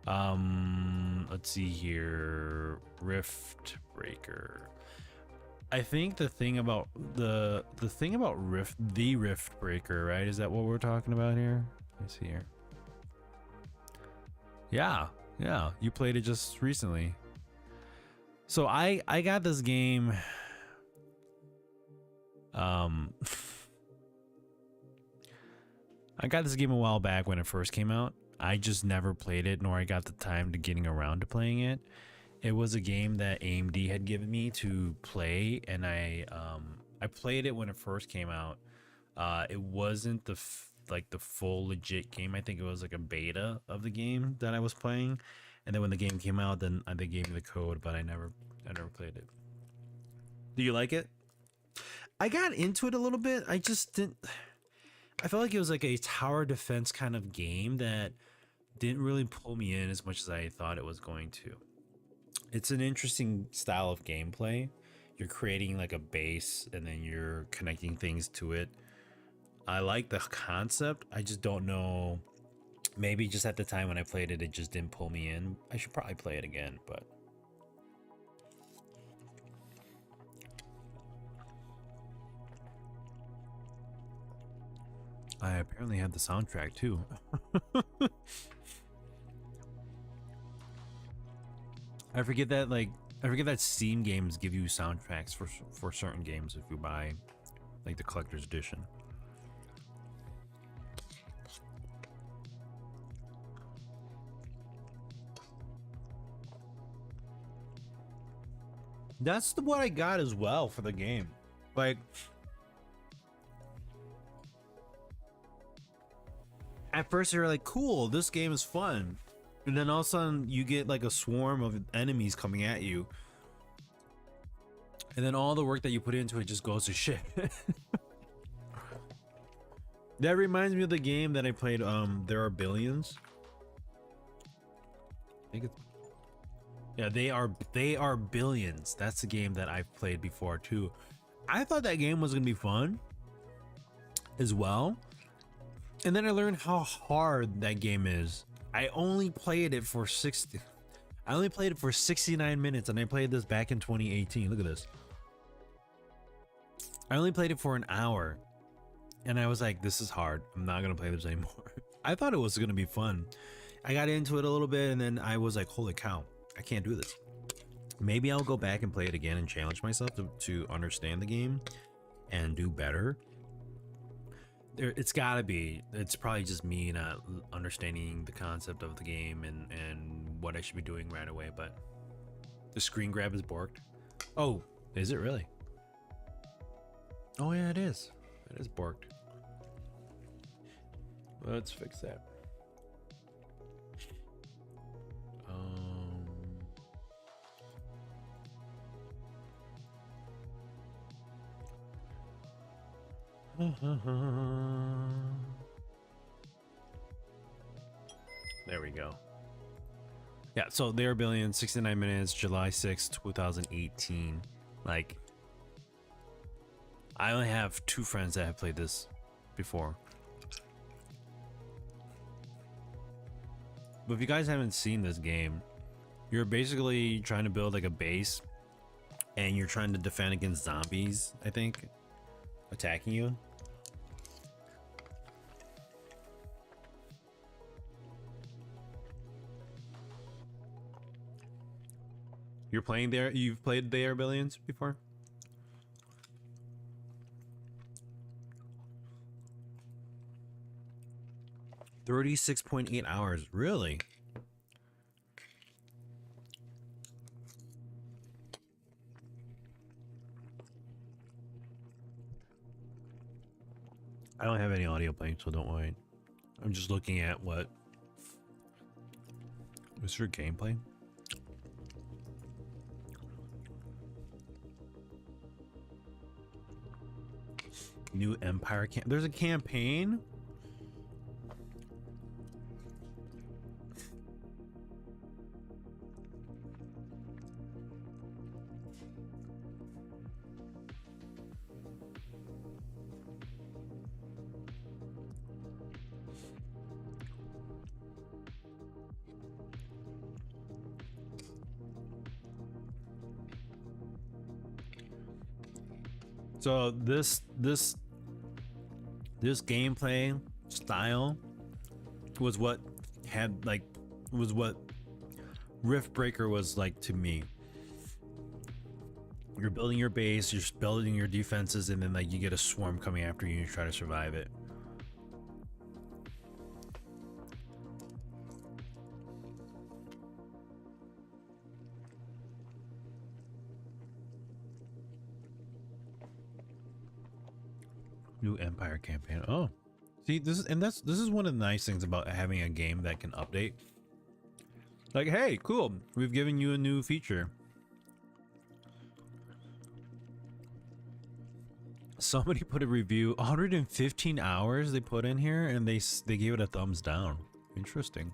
Let's see here. Rift Breaker. I think the thing about the thing about Rift Breaker, right? Is that what we're talking about here? Let's see here. Yeah, you played it just recently. So I got this game I got this game a while back when it first came out. I just never played it, nor I got the time to getting around to playing it. It was a game that AMD had given me to play, and I played it when it first came out. It wasn't like the full legit game. I think it was like a beta of the game that I was playing, and then when the game came out, then they gave me the code, but I never played it. Do you like it? I got into it a little bit. I just didn't. I felt like it was like a tower defense kind of game that didn't really pull me in as much as I thought it was going to. It's an interesting style of gameplay. You're creating like a base and then you're connecting things to it. I like the concept. I just don't know. Maybe just at the time when I played it, it just didn't pull me in. I should probably play it again, but. I apparently have the soundtrack too. I forget that Steam games give you soundtracks for certain games if you buy like the collector's edition. That's what I got as well for the game. Like, at first you're like, cool, this game is fun. And then all of a sudden you get like a swarm of enemies coming at you. And then all the work that you put into it just goes to shit. That reminds me of the game that I played, There Are Billions. I think it's, yeah, They Are Billions. That's the game that I've played before too. I thought that game was gonna be fun as well. And then I learned how hard that game is. I only played it for 69 minutes, and I played this back in 2018. Look at this. I only played it for an hour, and I was like, this is hard. I'm not gonna play this anymore. I thought it was gonna be fun. I got into it a little bit, and then I was like, holy cow, I can't do this. Maybe I'll go back and play it again and challenge myself to understand the game and do better. It's gotta be. It's probably just me not understanding the concept of the game and what I should be doing right away. But the screen grab is borked. Oh, is it really? Oh yeah, it is. It is borked. Let's fix that. There we go. Yeah, so There Are Billions, 69 minutes, July 6th, 2018. Like, I only have 2 friends that have played this before. But if you guys haven't seen this game, you're basically trying to build like a base and you're trying to defend against zombies, I think, attacking you. You're playing there. You've played They Are Billions before? $36.8 hours. Really? I don't have any audio playing, so don't worry. I'm just looking at what. What's your gameplay? New Empire there's a campaign? So this gameplay style was what Rift Breaker was like to me. You're building your base, you're building your defenses, and then like you get a swarm coming after you and you try to survive it. New Empire campaign. Oh, see, this is one of the nice things about having a game that can update. Like, hey, cool, we've given you a new feature. Somebody put a review, 115 hours they put in here, and they gave it a thumbs down. Interesting.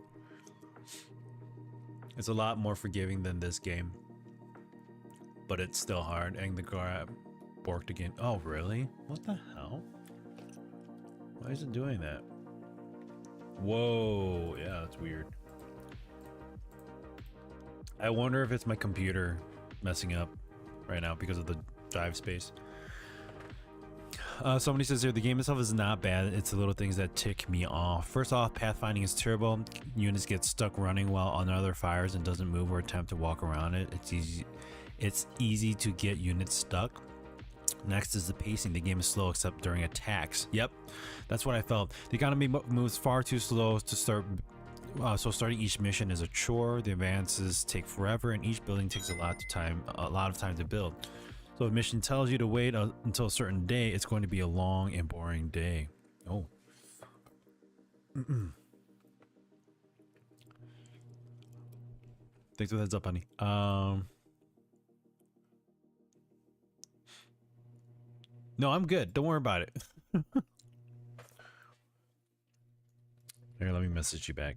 It's a lot more forgiving than this game, but it's still hard. And the grab borked again. Oh, really? What the hell? Why is it doing that? Whoa, yeah, that's weird. I wonder if it's my computer messing up right now because of the drive space. Somebody says here, the game itself is not bad. It's the little things that tick me off. First off, pathfinding is terrible. Units get stuck running while another fires and doesn't move or attempt to walk around it. It's easy to get units stuck. Next is the pacing. The game is slow except during attacks. Yep, that's what I felt. The economy moves far too slow to start. So starting each mission is a chore. The advances take forever, and each building takes a lot of time to build. So if mission tells you to wait until a certain day, it's going to be a long and boring day. Oh. Thanks for the heads up, honey. No, I'm good. Don't worry about it. Here, let me message you back.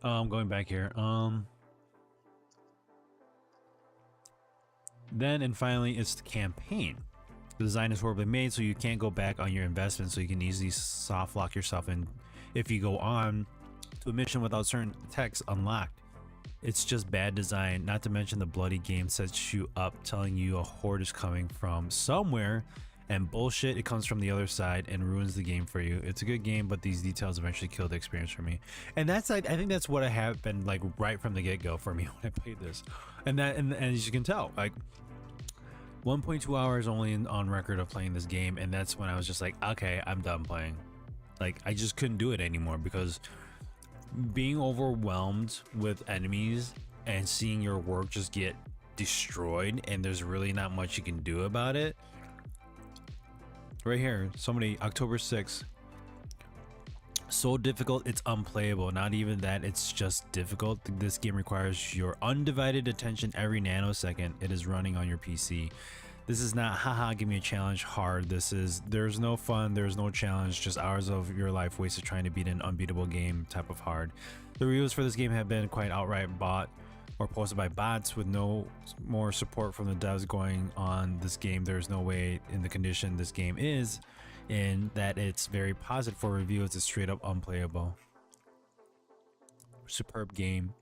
I'm going back here. Then and finally, it's the campaign. The design is horribly made, so you can't go back on your investment, so you can easily soft lock yourself in if you go on to a mission without certain text unlocked. It's just bad design, not to mention the bloody game sets you up telling you a horde is coming from somewhere, and bullshit, it comes from the other side and ruins the game for you. It's a good game, but these details eventually kill the experience for me. And that's, I think that's what I have been like right from the get-go for me when I played this. And as you can tell, like 1.2 hours only on record of playing this game, and that's when I was just like, okay, I'm done playing. Like, I just couldn't do it anymore because being overwhelmed with enemies and seeing your work just get destroyed and there's really not much you can do about it. Right here, somebody, October 6th. So difficult, it's unplayable. Not even that, it's just difficult. This game requires your undivided attention every nanosecond it is running on your PC. This is not, haha, give me a challenge hard. This is, there's no fun, there's no challenge, just hours of your life wasted trying to beat an unbeatable game type of hard. The reviews for this game have been quite outright bought or posted by bots with no more support from the devs going on this game. There's no way in the condition this game is in that it's very positive for reviews. It's straight up unplayable. Superb game.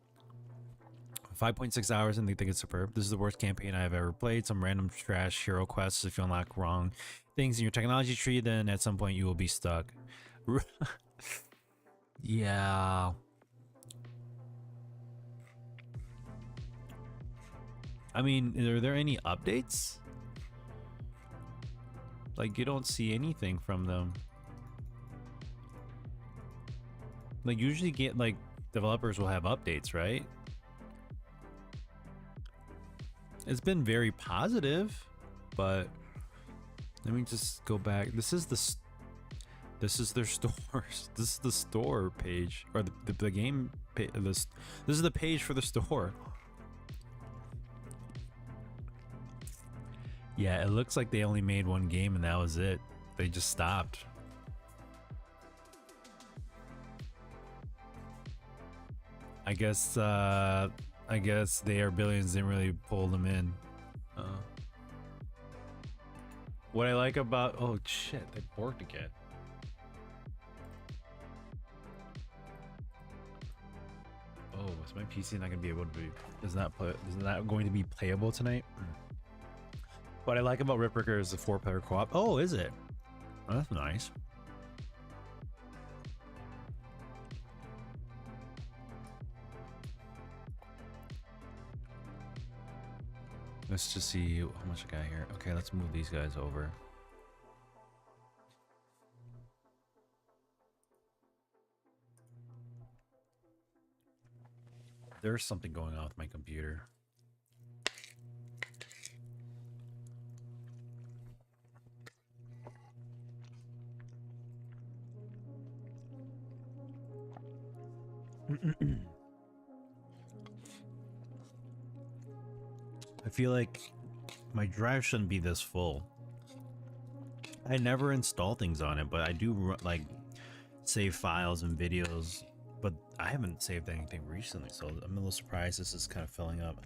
5.6 hours and they think it's superb. This is the worst campaign I've ever played. Some random trash hero quests if you unlock wrong things in your technology tree, then at some point you will be stuck. Yeah. I mean, are there any updates? Like, you don't see anything from them. Like, usually get, like, developers will have updates, right? It's been very positive, but let me just go back. This is their stores. This is the store page, or the game page. This is the page for the store. Yeah, it looks like they only made one game and that was it. They just stopped. I guess they are billions didn't really pull them in. What I like about, oh shit, they borked again. Oh, is my PC not gonna be able to be? Is not going to be playable tonight? What I like about Ripbreaker is the 4-player co-op. Oh, is it? Oh, that's nice. Let's just see how much I got here. Okay, let's move these guys over. There's something going on with my computer. I feel like my drive shouldn't be this full. I never install things on it, but I do like save files and videos, but I haven't saved anything recently, so I'm a little surprised this is kind of filling up.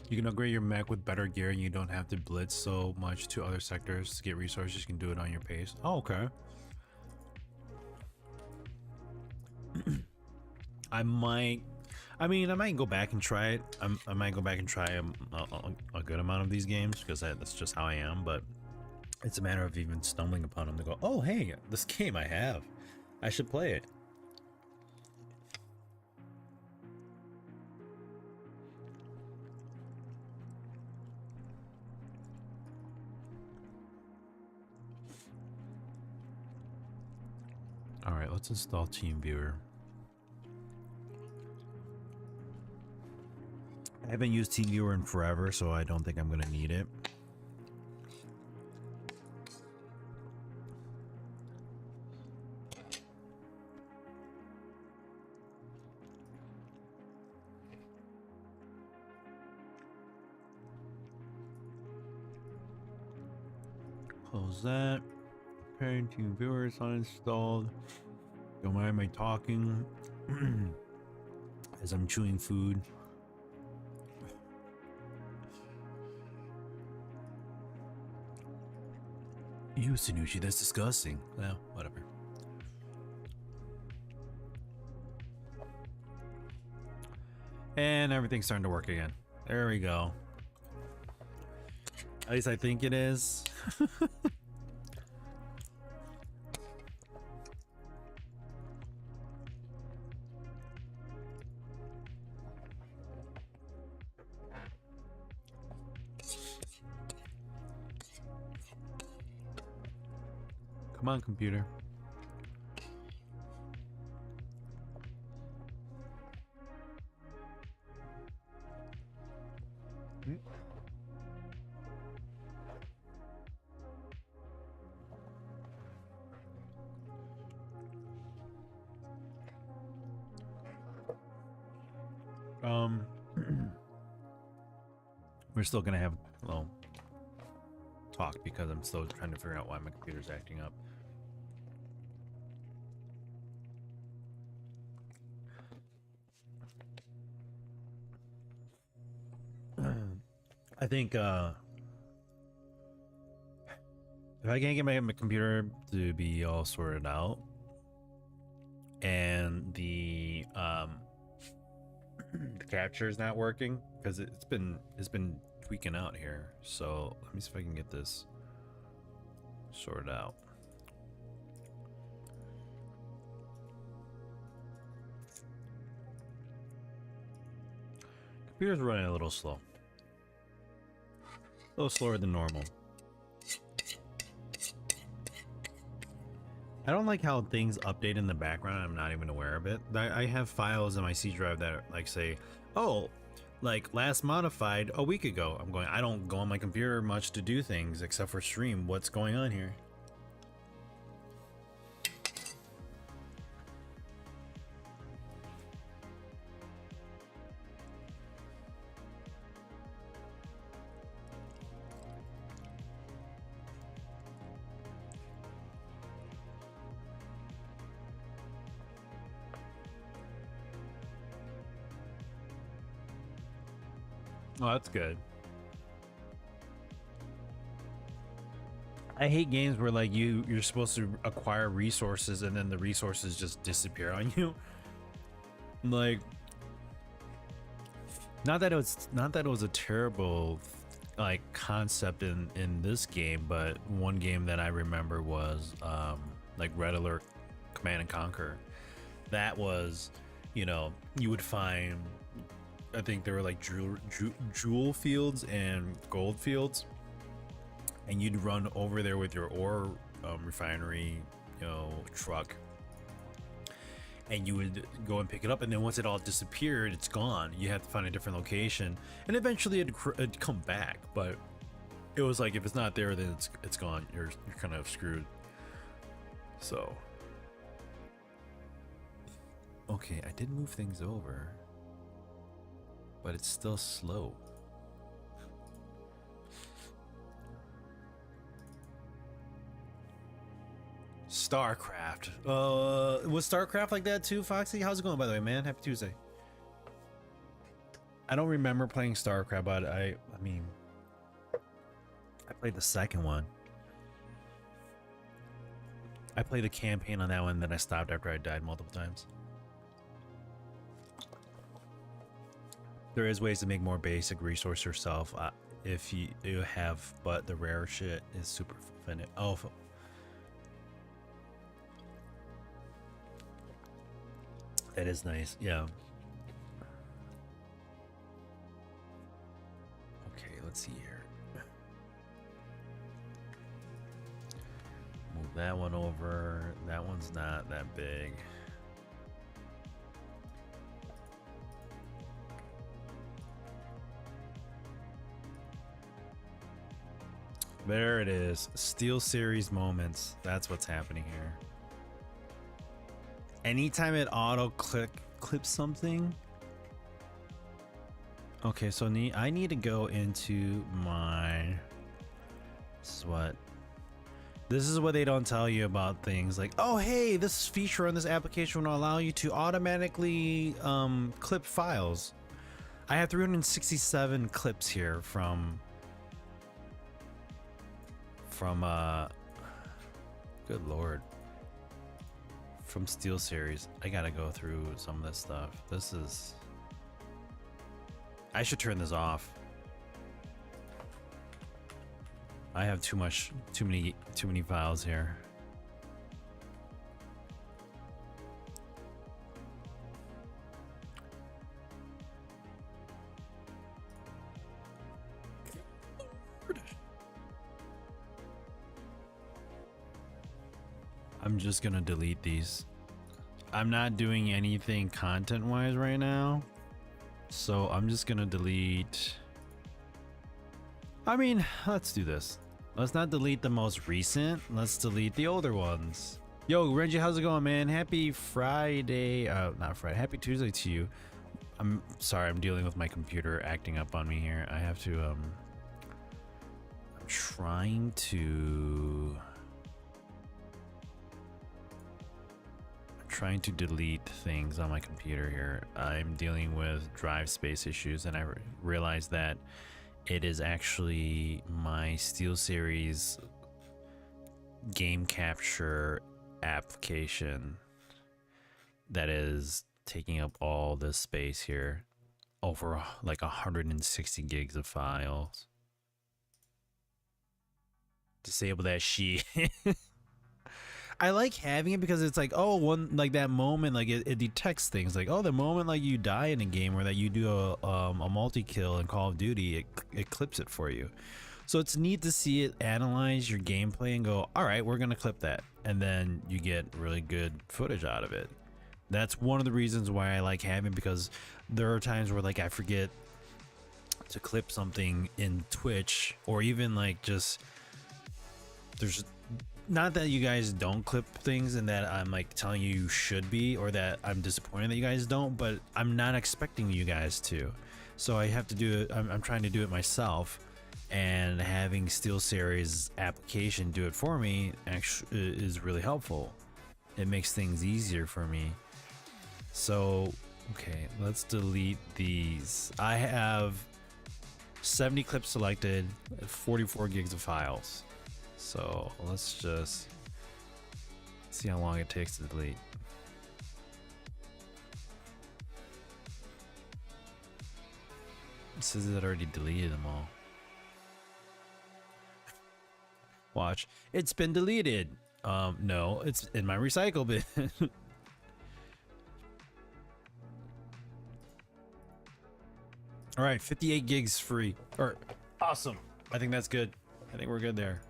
You can upgrade your mech with better gear and you don't have to blitz so much to other sectors to get resources. You can do it on your pace. Oh, okay. I might go back and try it. I might go back and try a good amount of these games because that's just how I am, but it's a matter of even stumbling upon them to go, oh, hey, this game I have. I should play it. All right, let's install TeamViewer. I haven't used TeamViewer in forever, so I don't think I'm going to need it. Close that. Okay, TeamViewer is uninstalled. Don't mind my talking as I'm chewing food. You, Sanucci, that's disgusting. Well, whatever. And everything's starting to work again. There we go. At least I think it is. Come on, computer. We're still gonna have a little talk because I'm still trying to figure out why my computer's acting up. I think if I can't get my computer to be all sorted out and the the capture is not working because it's been tweaking out here, so let me see if I can get this sorted out. Computer's running a little slow. A little slower than normal. I don't like how things update in the background. I'm not even aware of it. I have files in my C drive that like say, oh, like last modified a week ago. I'm going, I don't go on my computer much to do things except for stream. What's going on here? Oh, that's good. I hate games where like you're supposed to acquire resources and then the resources just disappear on you. Like, not that it was a terrible like concept in this game, but one game that I remember was like Red Alert Command and Conquer. That was, you know, you would find, I think there were like jewel fields and gold fields, and you'd run over there with your ore refinery, you know, truck, and you would go and pick it up, and then once it all disappeared, it's gone. You have to find a different location, and eventually it'd come back, but it was like if it's not there, then it's gone. You're kind of screwed. So okay, I did move things over, but it's still slow. StarCraft. Was StarCraft like that too, Foxy? How's it going, by the way, man? Happy Tuesday. I don't remember playing StarCraft, but I mean, I played the second one. I played the campaign on that one, then I stopped after I died multiple times. There is ways to make more basic resource yourself if you have, but the rare shit is super finite. Oh, that is nice. Yeah. Okay, let's see here. Move that one over. That one's not that big. There it is. Steel Series moments. That's what's happening here. Anytime it auto clips something. Okay, so I need to go into my. This is what they don't tell you about things like, oh hey, this feature on this application will allow you to automatically clip files. I have 367 clips here from good lord, from Steel Series. I gotta go through some of this stuff. I should turn this off. I have too many files here. I'm just gonna delete these. I'm not doing anything content-wise right now, so I'm just gonna delete. I mean, let's do this. Let's not delete the most recent. Let's delete the older ones. Yo, Renji, how's it going, man? Happy Friday. Not Friday. Happy Tuesday to you. I'm sorry, I'm dealing with my computer acting up on me here. I have to, I'm trying to delete things on my computer here. I'm dealing with drive space issues, and I realized that it is actually my Steel Series game capture application that is taking up all this space here, over like 160 gigs of files. Disable that shit. I like having it because it's like, oh, like that moment, like it detects things like, oh, the moment like you die in a game or that you do a multi-kill in Call of Duty, it clips it for you. So it's neat to see it analyze your gameplay and go, all right, we're gonna clip that, and then you get really good footage out of it. That's one of the reasons why I like having it, because there are times where like I forget to clip something in Twitch, or even like just there's. Not that you guys don't clip things and that I'm like telling you should be, or that I'm disappointed that you guys don't, but I'm not expecting you guys to. So I have to do it. I'm trying to do it myself, and having Steel Series application do it for me actually is really helpful. It makes things easier for me. So, okay, let's delete these. I have 70 clips selected, 44 gigs of files. So let's just see how long it takes to delete. It says it already deleted them all. Watch. It's been deleted. No, it's in my recycle bin. All right, 58 gigs free. Or awesome. I think that's good. I think we're good there.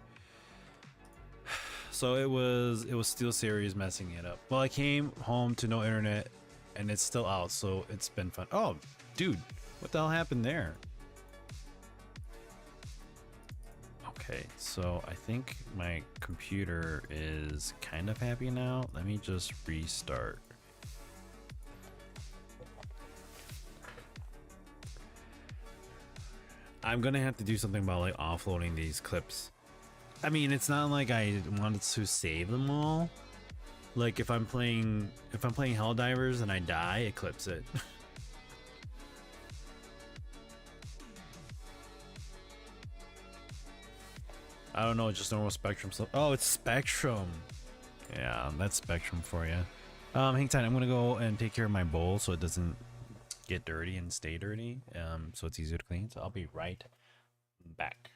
So it was SteelSeries messing it up. Well, I came home to no internet and it's still out, so it's been fun. Oh, dude, what the hell happened there? Okay, so I think my computer is kind of happy now. Let me just restart. I'm gonna have to do something about like offloading these clips. I mean, it's not like I wanted to save them all. Like if I'm playing Helldivers and I die, it clips it. I don't know, just normal Spectrum stuff. Oh, it's Spectrum. Yeah, that's Spectrum for you. Hang tight, I'm gonna go and take care of my bowl so it doesn't get dirty and stay dirty. So it's easier to clean. So I'll be right back.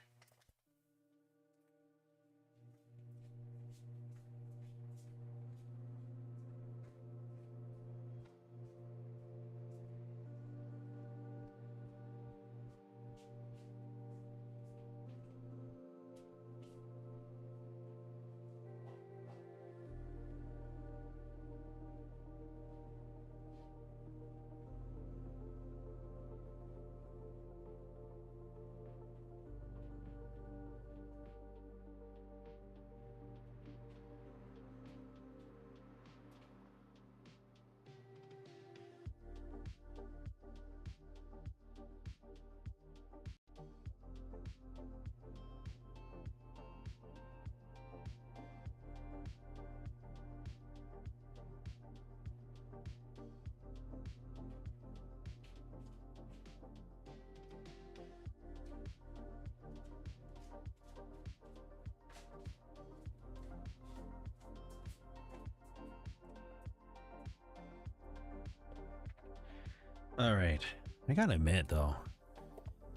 All right, I gotta admit though,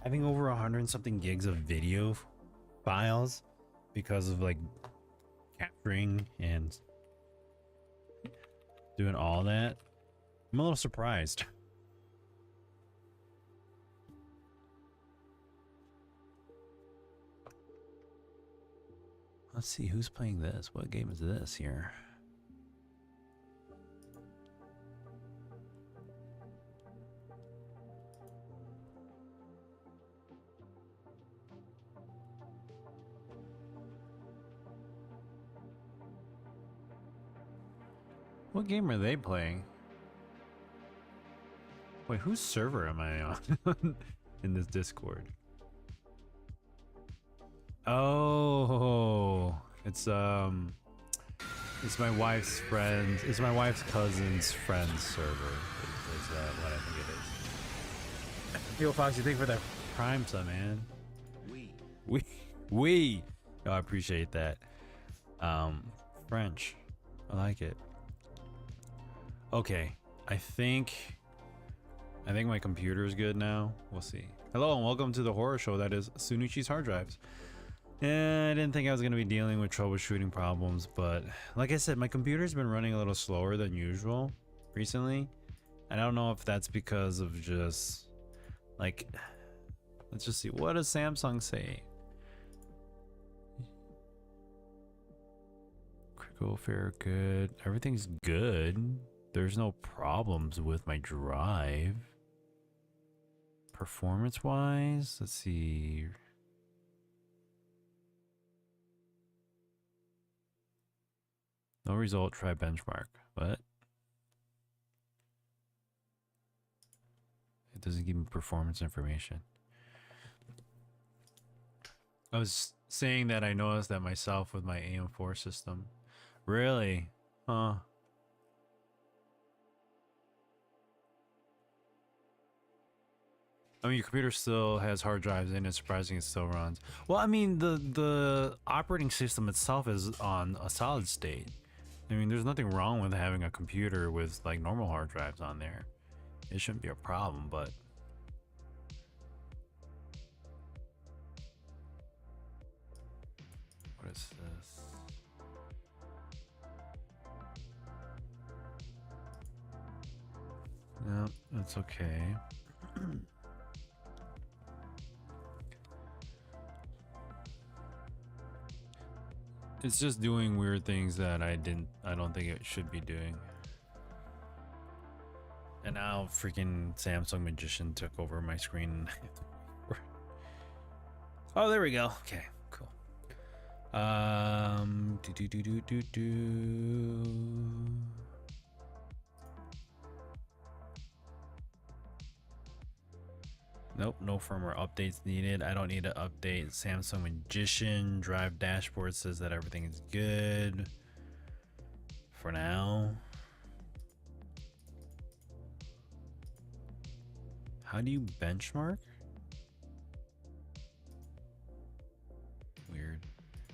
having over 100 and something gigs of video files because of like capturing and doing all that, I'm a little surprised. Let's see who's playing this. What game is this here? What game are they playing? Wait, whose server am I on in this Discord? Oh, it's my wife's friend. It's my wife's cousin's friend's server. Is what I think it is. Yo, Foxy, thank you for that Prime sub, man. We. Oh, I appreciate that. French. I like it. Okay, I think my computer is good now. We'll see. Hello and welcome to the horror show that is Sunuchi's hard drives. And I didn't think I was going to be dealing with troubleshooting problems, but like I said, my computer's been running a little slower than usual recently. And I don't know if that's because of just like, let's just see, what does Samsung say? Critical fare good. Everything's good. There's no problems with my drive. Performance wise, let's see. No result, try benchmark. What? It doesn't give me performance information. I was saying that I noticed that myself with my AM4 system. Really? Huh. I mean, your computer still has hard drives in it. Surprising, it still runs. Well, I mean, the operating system itself is on a solid state. I mean, there's nothing wrong with having a computer with like normal hard drives on there. It shouldn't be a problem, but what is this? No, that's okay. It's just doing weird things that I don't think it should be doing. And now freaking Samsung Magician took over my screen. Oh, there we go. Okay, cool. Nope, no firmware updates needed. I don't need to update Samsung Magician. Drive dashboard says that everything is good for now. How do you benchmark? Weird.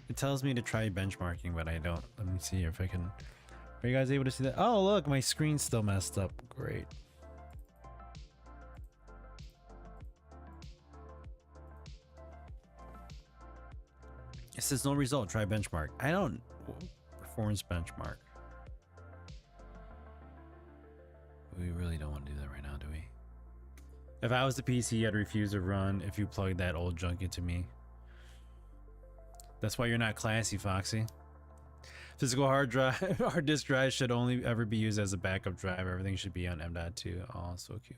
It tells me to try benchmarking, but I don't. Let me see if I can. Are you guys able to see that? Oh, look, my screen's still messed up. Great. It says no result. Try benchmark. I don't. Performance benchmark. We really don't want to do that right now, do we? If I was the PC, I'd refuse to run if you plugged that old junk into me. That's why you're not classy, Foxy. Physical hard disk drive should only ever be used as a backup drive. Everything should be on M.2. Oh, so cute.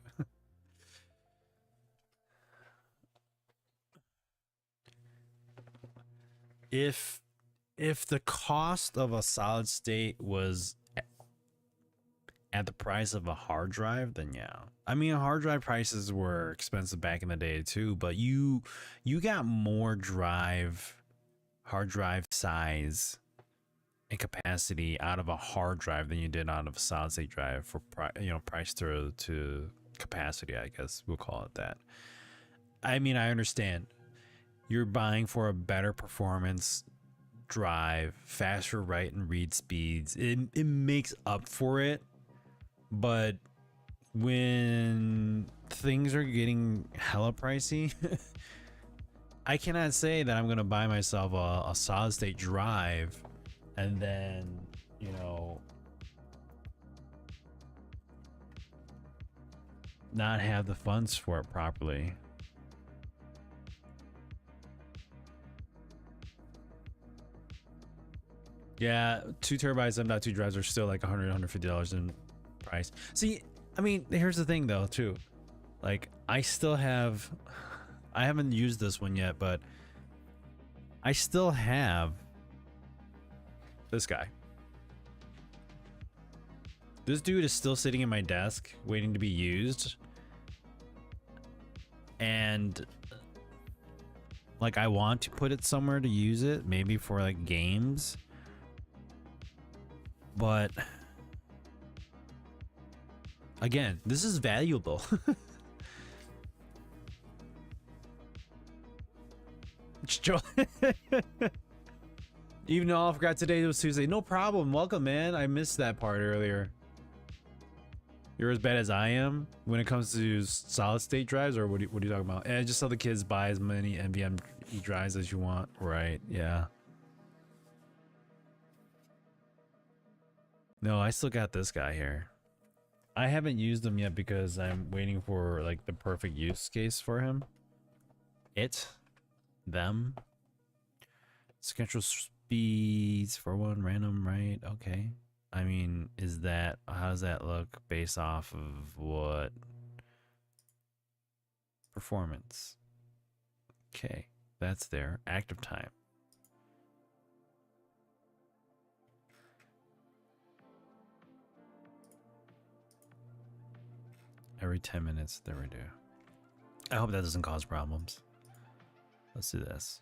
If the cost of a solid state was at the price of a hard drive, then yeah. I mean, hard drive prices were expensive back in the day too, but you got more hard drive size and capacity out of a hard drive than you did out of a solid state drive for price to capacity, I guess we'll call it that. I mean, I understand you're buying for a better performance drive, faster write and read speeds. It makes up for it, but when things are getting hella pricey, I cannot say that I'm gonna buy myself a solid state drive and then, you know, not have the funds for it properly. Yeah, 2 terabytes M.2 drives are still like $100, $150 in price. See, I mean, here's the thing though, too. Like, I haven't used this one yet, but I still have this guy. This dude is still sitting in my desk waiting to be used. And like, I want to put it somewhere to use it, maybe for like games. But again, this is valuable. Even though I forgot today was Tuesday. No problem. Welcome, man. I missed that part earlier. You're as bad as I am when it comes to solid state drives, or what are you talking about? And just tell the kids buy as many NVMe drives as you want. Right? Yeah. No, I still got this guy here. I haven't used him yet because I'm waiting for like the perfect use case for him. Them. Schedule speeds for one random, right? Okay. I mean, how does that look based off of what? Performance. Okay, that's there. Active time. Every 10 minutes, there we do. I hope that doesn't cause problems. Let's do this.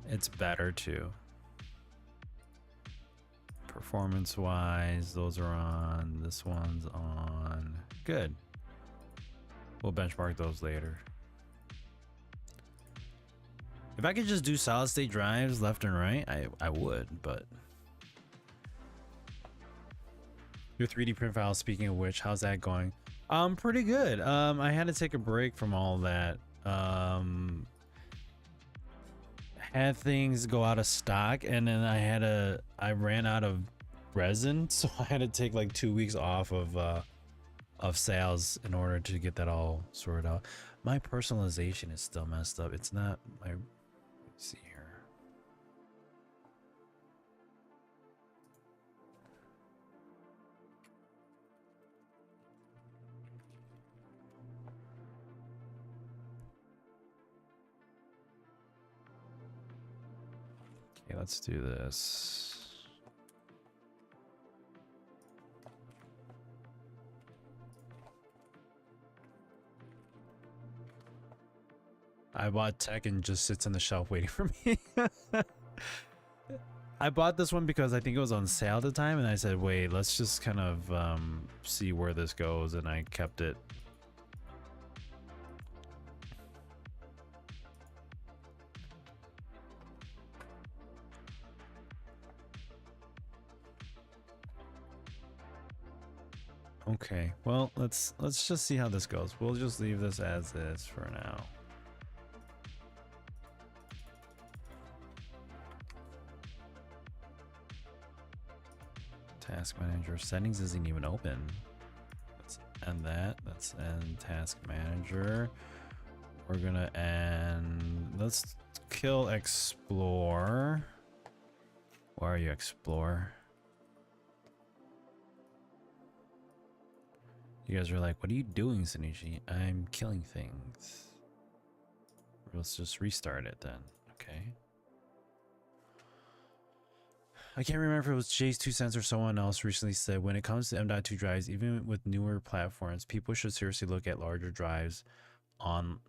It's better too. Performance wise, those are on. This one's on. Good. We'll benchmark those later. If I could just do solid state drives left and right, I would, but your 3D print file, speaking of which, how's that going? Pretty good. I had to take a break from all that. Had things go out of stock, and then I ran out of resin, so I had to take like 2 weeks off of sales in order to get that all sorted out. My personalization is still messed up. It's not my, let's see here. Okay, let's do this. I bought tech and just sits on the shelf waiting for me. I bought this one because I think it was on sale at the time, and I said, wait, let's just kind of see where this goes, and I kept it. Okay, well, let's just see how this goes. We'll just leave this as is for now. Task manager settings isn't even open. Let's end that. Let's end task manager. We're gonna end. Let's kill explore. Where are you, explore? You guys are like, what are you doing, Sinichi? I'm killing things. Let's just restart it then. Okay. I can't remember if it was Jay's 2 cents or someone else recently said, when it comes to M.2 drives, even with newer platforms, people should seriously look at larger drives on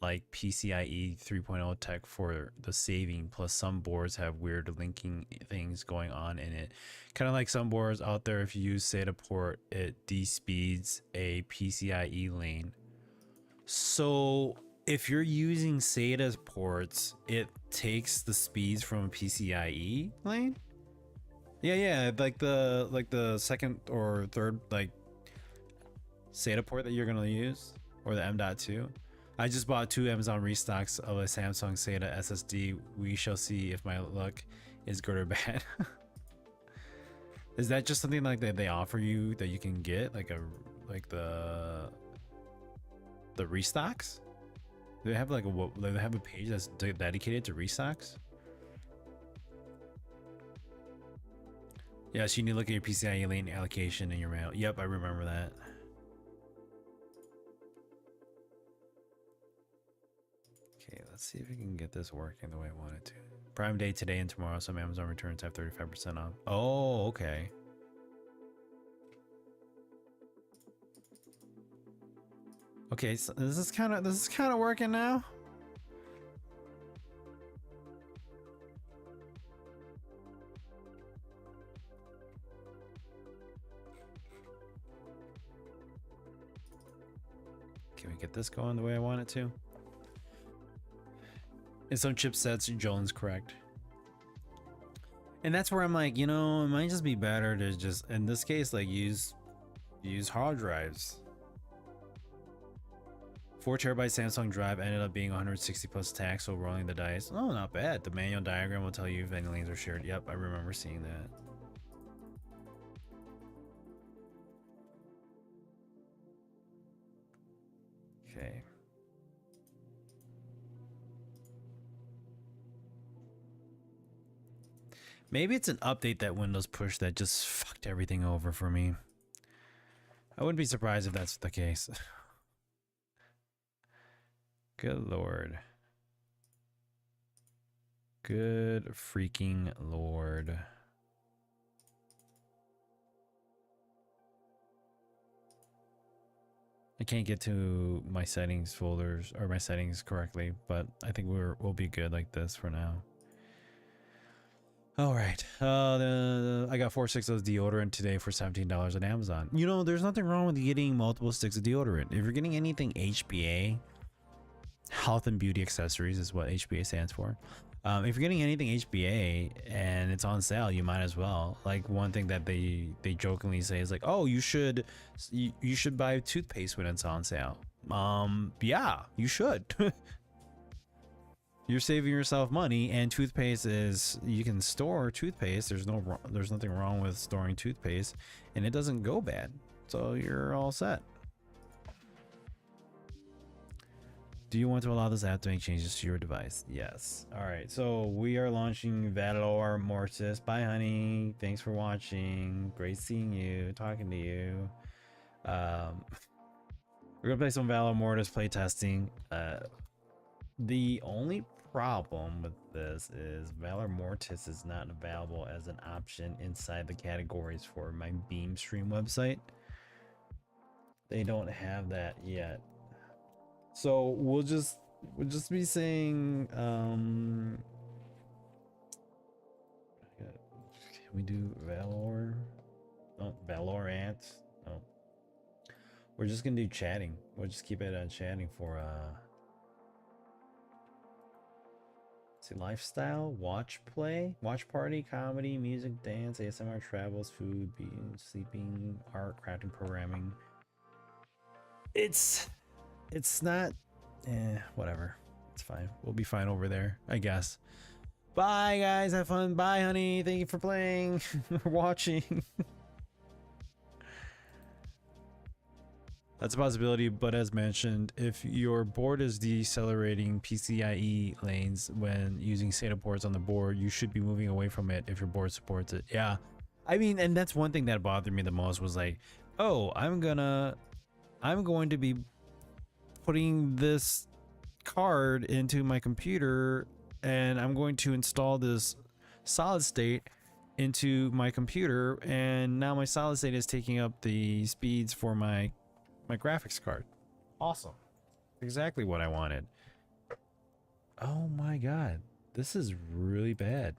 like PCIe 3.0 tech for the saving. Plus some boards have weird linking things going on in it. Kind of like some boards out there, if you use SATA port, it despeeds a PCIe lane. So if you're using SATA ports, it takes the speeds from a PCIe lane? Yeah, like the second or third like SATA port that you're gonna use, or the M.2. I just bought 2 Amazon restocks of a Samsung SATA SSD. We shall see if my luck is good or bad. Is that just something like that they offer you that you can get, like the restocks? Do they have like they have a page that's dedicated to restocks? Yes, you need to look at your PCIe lane allocation in your mail. Yep, I remember that. Okay, let's see if we can get this working the way I want it to. Prime Day today and tomorrow. Some Amazon returns have 35% off. Oh, okay. Okay, so this is kind of working now. Can we get this going the way I want it to? In some chipsets, Jolin's correct. And that's where I'm like, you know, it might just be better to just, in this case, like use hard drives. 4 terabyte Samsung drive ended up being 160 plus tax, so rolling the dice. Oh, not bad. The manual diagram will tell you if any lanes are shared. Yep, I remember seeing that. Okay. Maybe it's an update that Windows pushed that just fucked everything over for me. I wouldn't be surprised if that's the case. Good lord. Good freaking lord. I can't get to my settings folders or my settings correctly, but I think we'll be good like this for now. All right. I got 4 sticks of deodorant today for $17 on Amazon. You know, there's nothing wrong with getting multiple sticks of deodorant. If you're getting anything HBA, Health and Beauty Accessories is what HBA stands for. If you're getting anything HBA and it's on sale, you might as well. Like one thing that they jokingly say is like, oh, you should buy toothpaste when it's on sale. Yeah, you should. You're saving yourself money, and toothpaste is, you can store toothpaste. There's nothing wrong with storing toothpaste, and it doesn't go bad. So you're all set. Do you want to allow this app to make changes to your device? Yes. All right. So we are launching Valor Mortis. Bye, honey. Thanks for watching. Great seeing you, talking to you. We're gonna play some Valor Mortis playtesting. The only problem with this is Valor Mortis is not available as an option inside the categories for my Beam Stream website. They don't have that yet. So we'll just be saying can we do Valor? Oh, Valorant. Oh. We're just gonna do chatting. We'll just keep it on chatting for see, lifestyle, watch party, comedy, music, dance, ASMR, travels, food, being, sleeping, art, crafting, programming. It's not whatever. It's fine. We'll be fine over there, I guess. Bye guys, have fun. Bye honey. Thank you for playing or watching. That's a possibility, but as mentioned, if your board is decelerating PCIe lanes when using SATA ports on the board, you should be moving away from it if your board supports it. Yeah. I mean, and that's one thing that bothered me the most was like, oh, I'm going to be putting this card into my computer and I'm going to install this solid state into my computer, and now my solid state is taking up the speeds for my graphics card. Awesome. Exactly what I wanted. Oh my god. This is really bad.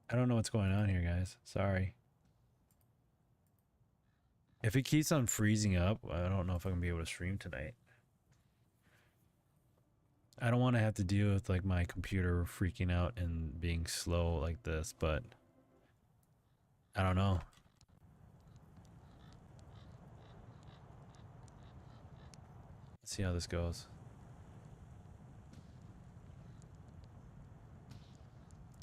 I don't know what's going on here, guys. Sorry. If it keeps on freezing up, I don't know if I'm gonna be able to stream tonight. I don't want to have to deal with like my computer freaking out and being slow like this, but I don't know. Let's see how this goes.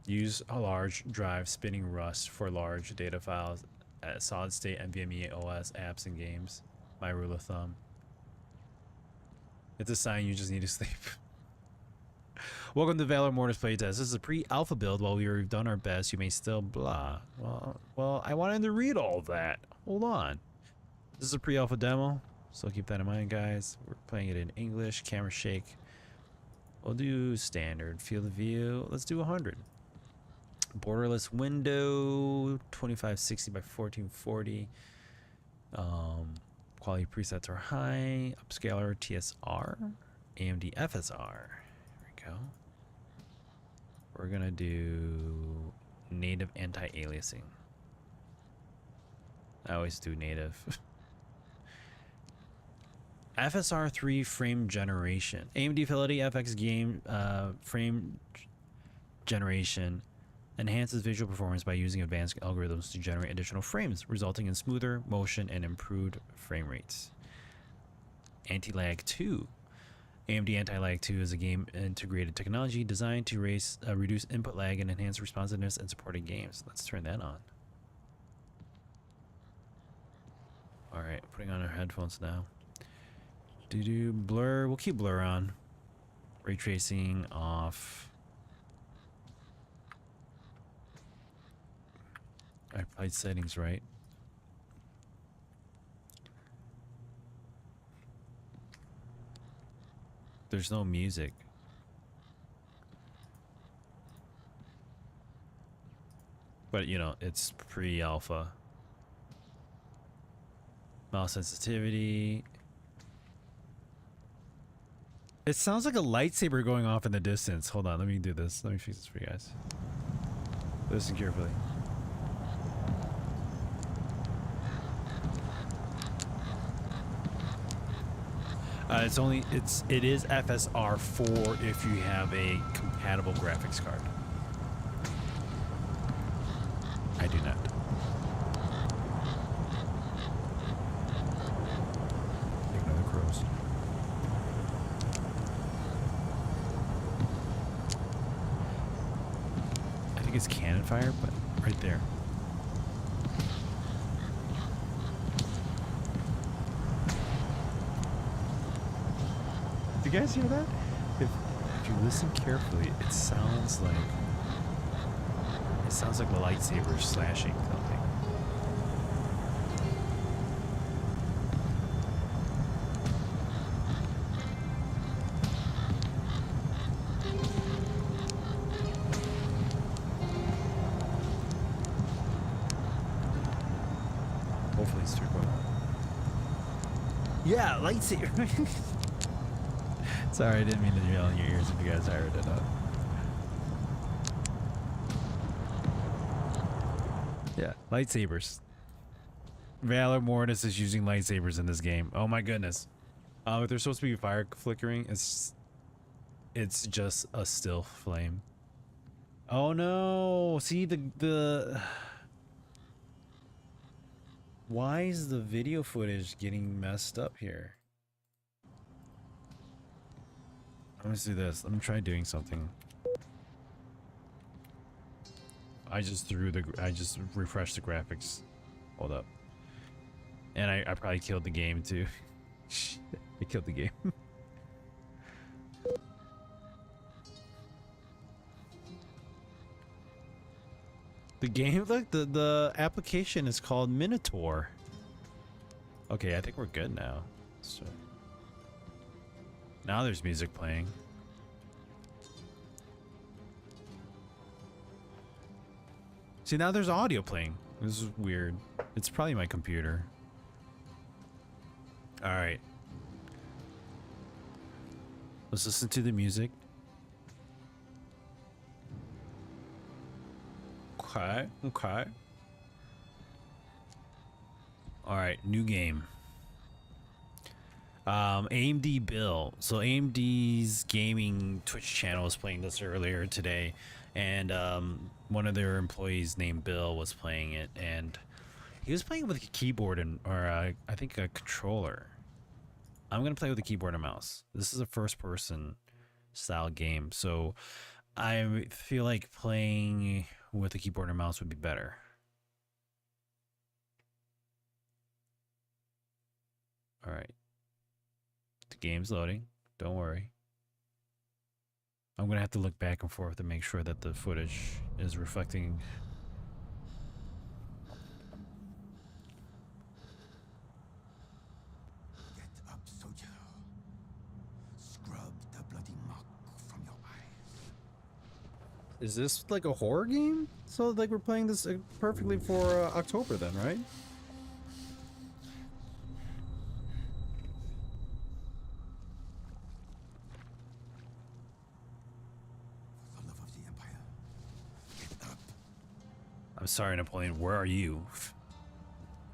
Use a large drive spinning Rust for large data files at solid state NVMe OS apps and games. My rule of thumb. It's a sign you just need to sleep. Welcome to Valor Mortis Playtest. This is a pre-alpha build. While we've done our best, you may still blah. Well, I wanted to read all that. Hold on. This is a pre-alpha demo, so keep that in mind, guys. We're playing it in English. Camera shake. We'll do standard. Field of view. Let's do 100. Borderless window. 2560 by 1440. Quality presets are high. Upscaler TSR. AMD FSR. Go. We're gonna do native anti-aliasing. I always do native. FSR 3 frame generation. AMD Fidelity FX game frame generation enhances visual performance by using advanced algorithms to generate additional frames, resulting in smoother motion and improved frame rates. Anti-lag 2. AMD Anti-Lag 2 is a game-integrated technology designed to reduce input lag and enhance responsiveness in supporting games. Let's turn that on. Alright, putting on our headphones now. Blur. We'll keep blur on. Ray tracing off. I played settings right. There's no music. But you know, it's pre-alpha. Mouse sensitivity. It sounds like a lightsaber going off in the distance. Hold on, let me do this. Let me fix this for you guys. Listen carefully. It is FSR 4 if you have a compatible graphics card. I do not. Ignore the crows. I think it's cannon fire, but right there. Do you guys hear that? If you listen carefully, it sounds like a lightsaber slashing something. Hopefully it's turbo. Yeah, lightsaber. Sorry, I didn't mean to yell in your ears if you guys heard it up. Yeah, lightsabers. Valor Mortis is using lightsabers in this game. Oh my goodness. If there's supposed to be fire flickering, it's just a still flame. Oh no! See the why is the video footage getting messed up here? Let me do this. Let me try doing something. I just refreshed the graphics. Hold up. And I probably killed the game too. I killed the game. The game, look, the application is called Minotaur. Okay, I think we're good now. So now there's music playing. See, now there's audio playing. This is weird. It's probably my computer. All right. Let's listen to the music. Okay, okay. All right, new game. AMD Bill. So AMD's gaming Twitch channel was playing this earlier today, and one of their employees named Bill was playing it, and he was playing with a keyboard or I think a controller. I'm gonna play with a keyboard and mouse. This is a first-person style game, so I feel like playing with a keyboard and mouse would be better. All right. The game's loading. Don't worry. I'm going to have to look back and forth to make sure that the footage is reflecting. Get up, soldier. Scrub the bloody muck from your eyes. Is this like a horror game? So like we're playing this perfectly for October then, right? For the love of the Empire, get up. I'm sorry, Napoleon. Where are you?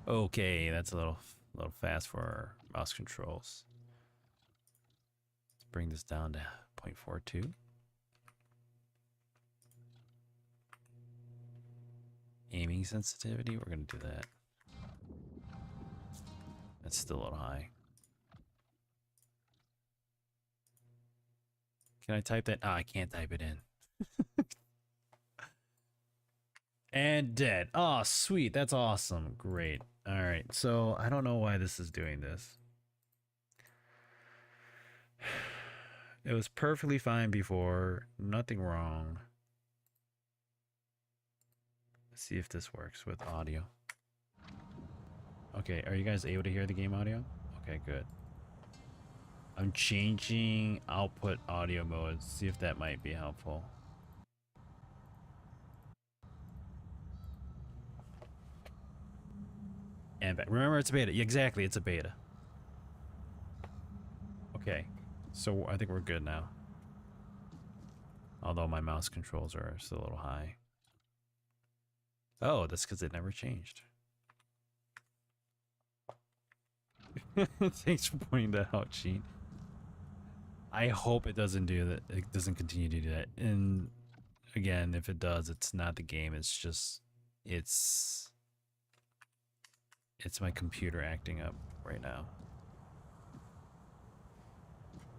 Okay, that's a little fast for our mouse controls. Let's bring this down to 0.42. Aiming sensitivity, we're going to do that. That's still a little high. Can I type that? Ah, I can't type it in. And dead. Oh, sweet. That's awesome. Great. All right. So I don't know why this is doing this. It was perfectly fine before. Nothing wrong. Let's see if this works with audio. Okay. Are you guys able to hear the game audio? Okay, good. I'm changing output audio mode. See if that might be helpful. And remember, it's a beta. Exactly, it's a beta. Okay, so I think we're good now. Although my mouse controls are still a little high. Oh, that's because it never changed. Thanks for pointing that out, Gene. I hope it doesn't do that. It doesn't continue to do that. And again, if it does, it's not the game. It's just, it's my computer acting up right now.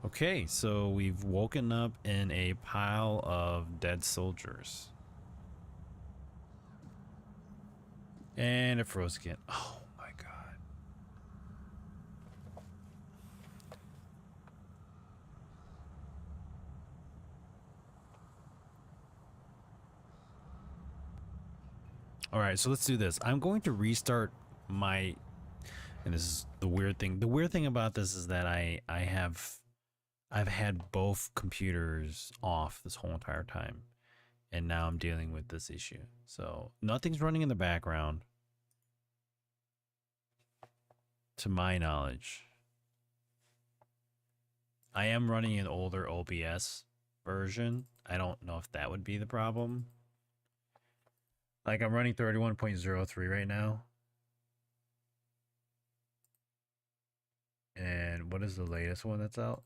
Okay, so we've woken up in a pile of dead soldiers. And it froze again. Oh my god. Alright, so let's do this. I'm going to restart my... And this is the weird thing. The weird thing about this is that I've had both computers off this whole entire time. And now I'm dealing with this issue. So nothing's running in the background. to my knowledge. I am running an older OBS version. I don't know if that would be the problem. Like I'm running 31.03 right now. And what is the latest one that's out?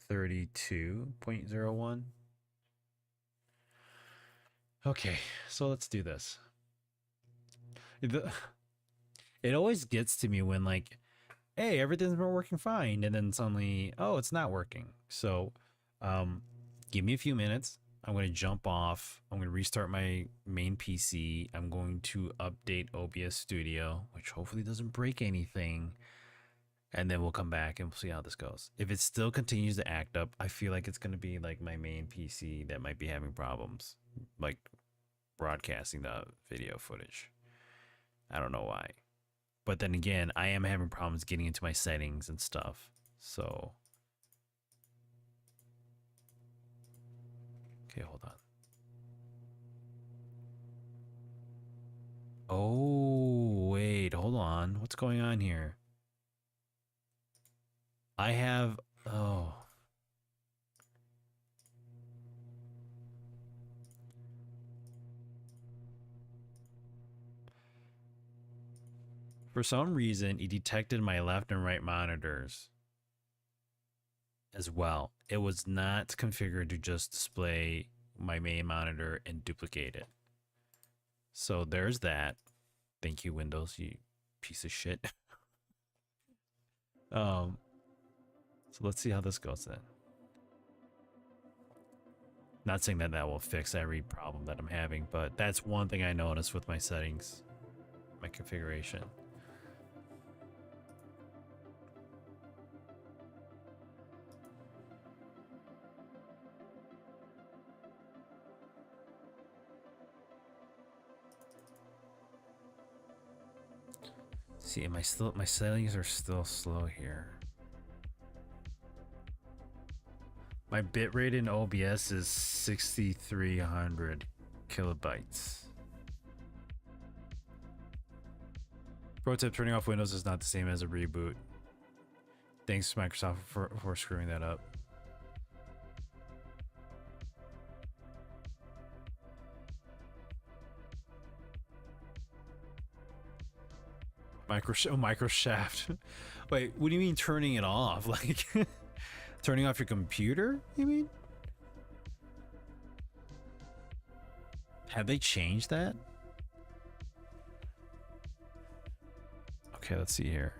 32.01. Okay, so let's do this. It always gets to me when like, hey, everything's been working fine, and then suddenly, oh, it's not working. So, give me a few minutes. I'm going to jump off. I'm going to restart my main PC. I'm going to update OBS Studio, which hopefully doesn't break anything. And then we'll come back and we'll see how this goes. If it still continues to act up, I feel like it's going to be like my main PC that might be having problems, like broadcasting the video footage. I don't know why. But then again, I am having problems getting into my settings and stuff. So, okay, hold on. Oh, wait, hold on. What's going on here? I have, oh. For some reason, it detected my left and right monitors as well. It was not configured to just display my main monitor and duplicate it. So there's that. Thank you, Windows, you piece of shit. So let's see how this goes then. Not saying that that will fix every problem that I'm having, but that's one thing I noticed with my settings, my configuration. See, am I still, my settings are still slow here. My bitrate in OBS is 6,300 kilobytes. Pro tip, turning off Windows is not the same as a reboot. Thanks to Microsoft for screwing that up. Microshaft. Wait, what do you mean turning it off? Like turning off your computer, you mean? Have they changed that? Okay, let's see here.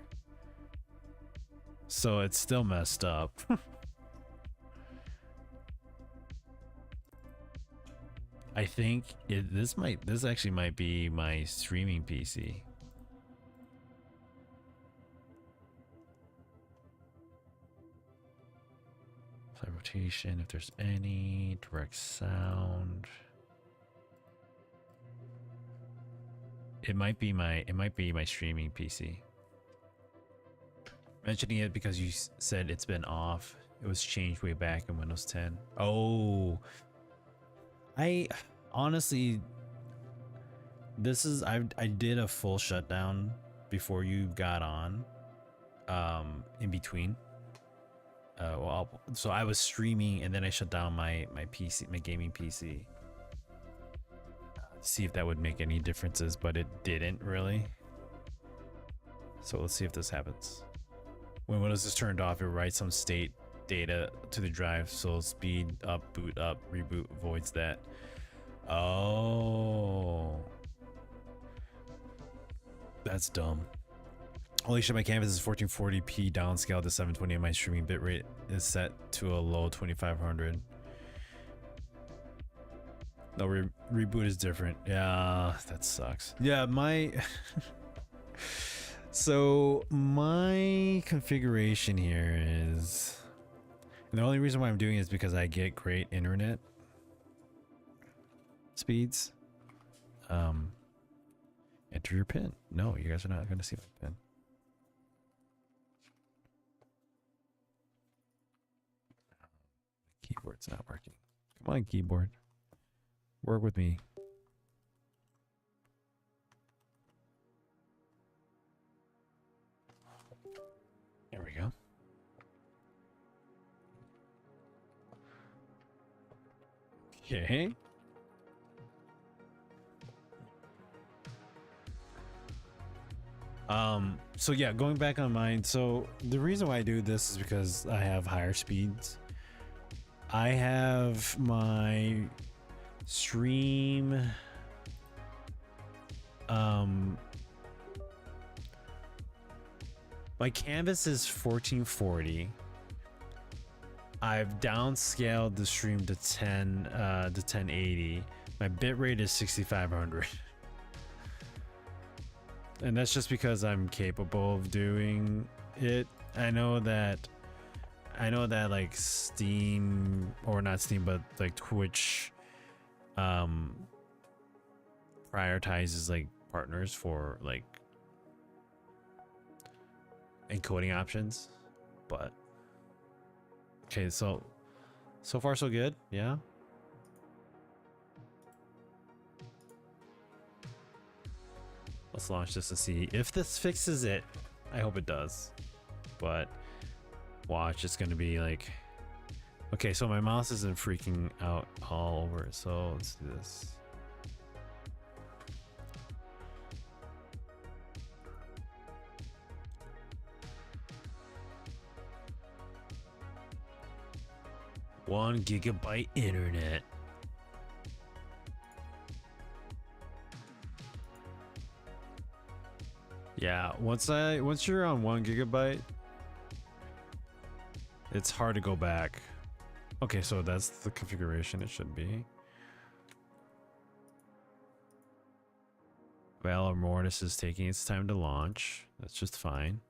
So it's still messed up. I think this actually might be my streaming PC. Play rotation, if there's any direct sound. It might be my streaming PC. Mentioning it because you said it's been off. It was changed way back in Windows 10. Oh, I honestly, I did a full shutdown before you got on. In between. So I was streaming and then I shut down my PC, my gaming PC. See if that would make any differences, but it didn't really. So let's see if this happens. When Windows is turned off, it writes some state data to the drive, so speed up, boot up, reboot avoids that. Oh, that's dumb. Holy shit, my canvas is 1440p downscaled to 720 and my streaming bitrate is set to a low 2500. No, reboot is different. Yeah, that sucks. Yeah, my so my configuration here is, and the only reason why I'm doing it is because I get great internet speeds. Enter your pin. No, you guys are not going to see my pin. Keyboard's not working. Come on, keyboard. Work with me. Okay. So yeah, going back on mine. So the reason why I do this is because I have higher speeds. I have my stream my canvas is 1440. I've downscaled the stream to 1080. My bitrate is 6500. And that's just because I'm capable of doing it. I know that like Steam, or not Steam, but like Twitch prioritizes like partners for like encoding options. But okay, so far so good. Yeah. Let's launch this and see if this fixes it. I hope it does. But watch, it's gonna be like, okay, so my mouse isn't freaking out all over it, so let's do this. One gigabyte internet. Yeah, once you're on 1 gigabyte, it's hard to go back. Okay, so that's the configuration it should be. Valor Mortis is taking its time to launch. That's just fine.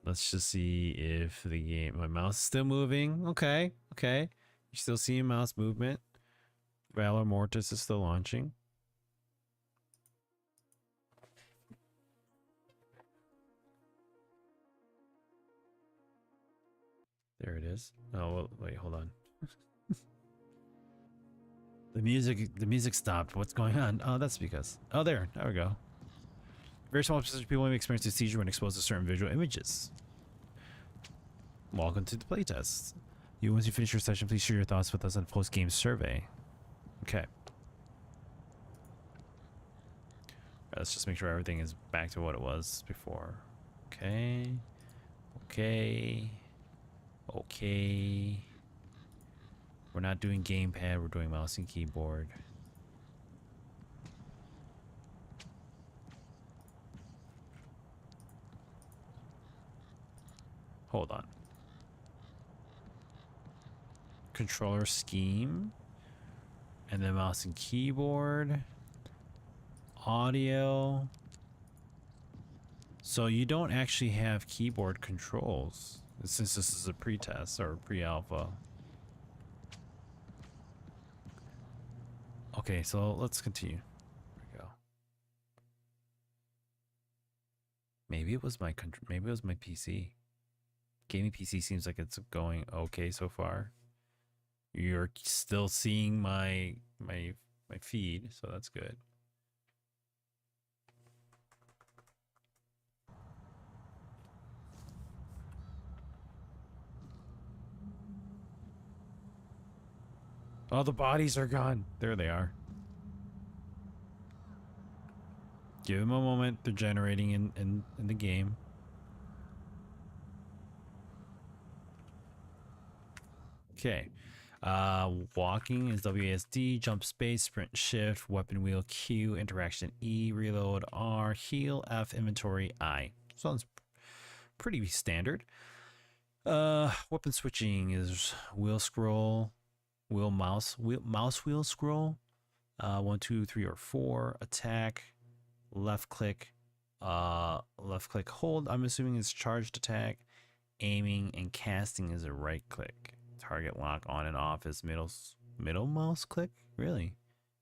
Let's just see if the game, my mouse is still moving. Okay, okay. You're still seeing mouse movement. Valor Mortis is still launching. There it is. Oh, well, wait, hold on. The music stopped. What's going on? Oh, that's because. Oh, there we go. Very small percentage of people may experience a seizure when exposed to certain visual images. Welcome to the playtest. Once you finish your session, please share your thoughts with us on a post-game survey. Okay. Let's just make sure everything is back to what it was before. Okay. Okay. Okay. We're not doing gamepad, we're doing mouse and keyboard. Hold on. Controller scheme. And then mouse and keyboard. Audio. So you don't actually have keyboard controls, since this is a pre-test or pre-alpha. Okay, so let's continue. There we go. Maybe it was my PC. Gaming PC seems like it's going okay so far. You're still seeing my feed, so that's good. Oh, the bodies are gone. There they are. Give them a moment. They're generating in the game. Okay. Walking is WASD, jump space, sprint shift, weapon wheel Q, interaction E, reload R, heal F, inventory I. Sounds pretty standard. Weapon switching is wheel scroll, mouse wheel scroll. 1, 2, 3, or 4. Attack, left click hold. I'm assuming it's charged attack. Aiming and casting is a right click. Target lock on and off is middle mouse click. Really?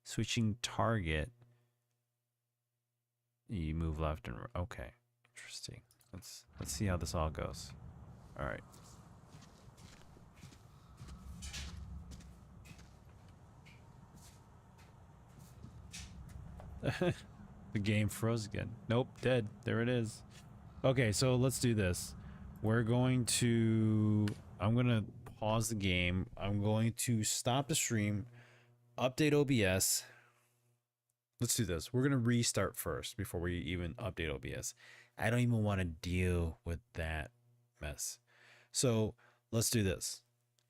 Switching target, you move left and right. Okay, interesting. Let's see how this all goes. All right. The game froze again. Nope, dead. There it is. Okay, so let's do this. I'm gonna pause the game. I'm going to stop the stream. update OBS. Let's do this. We're gonna restart first before we even update OBS. I don't even want to deal with that mess. So let's do this.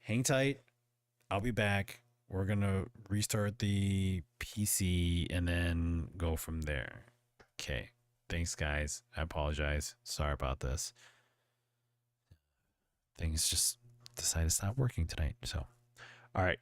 Hang tight. I'll be back. We're gonna restart the PC and then go from there. Okay. Thanks, guys. I apologize. Sorry about this. Things just decided to stop working tonight. So, all right.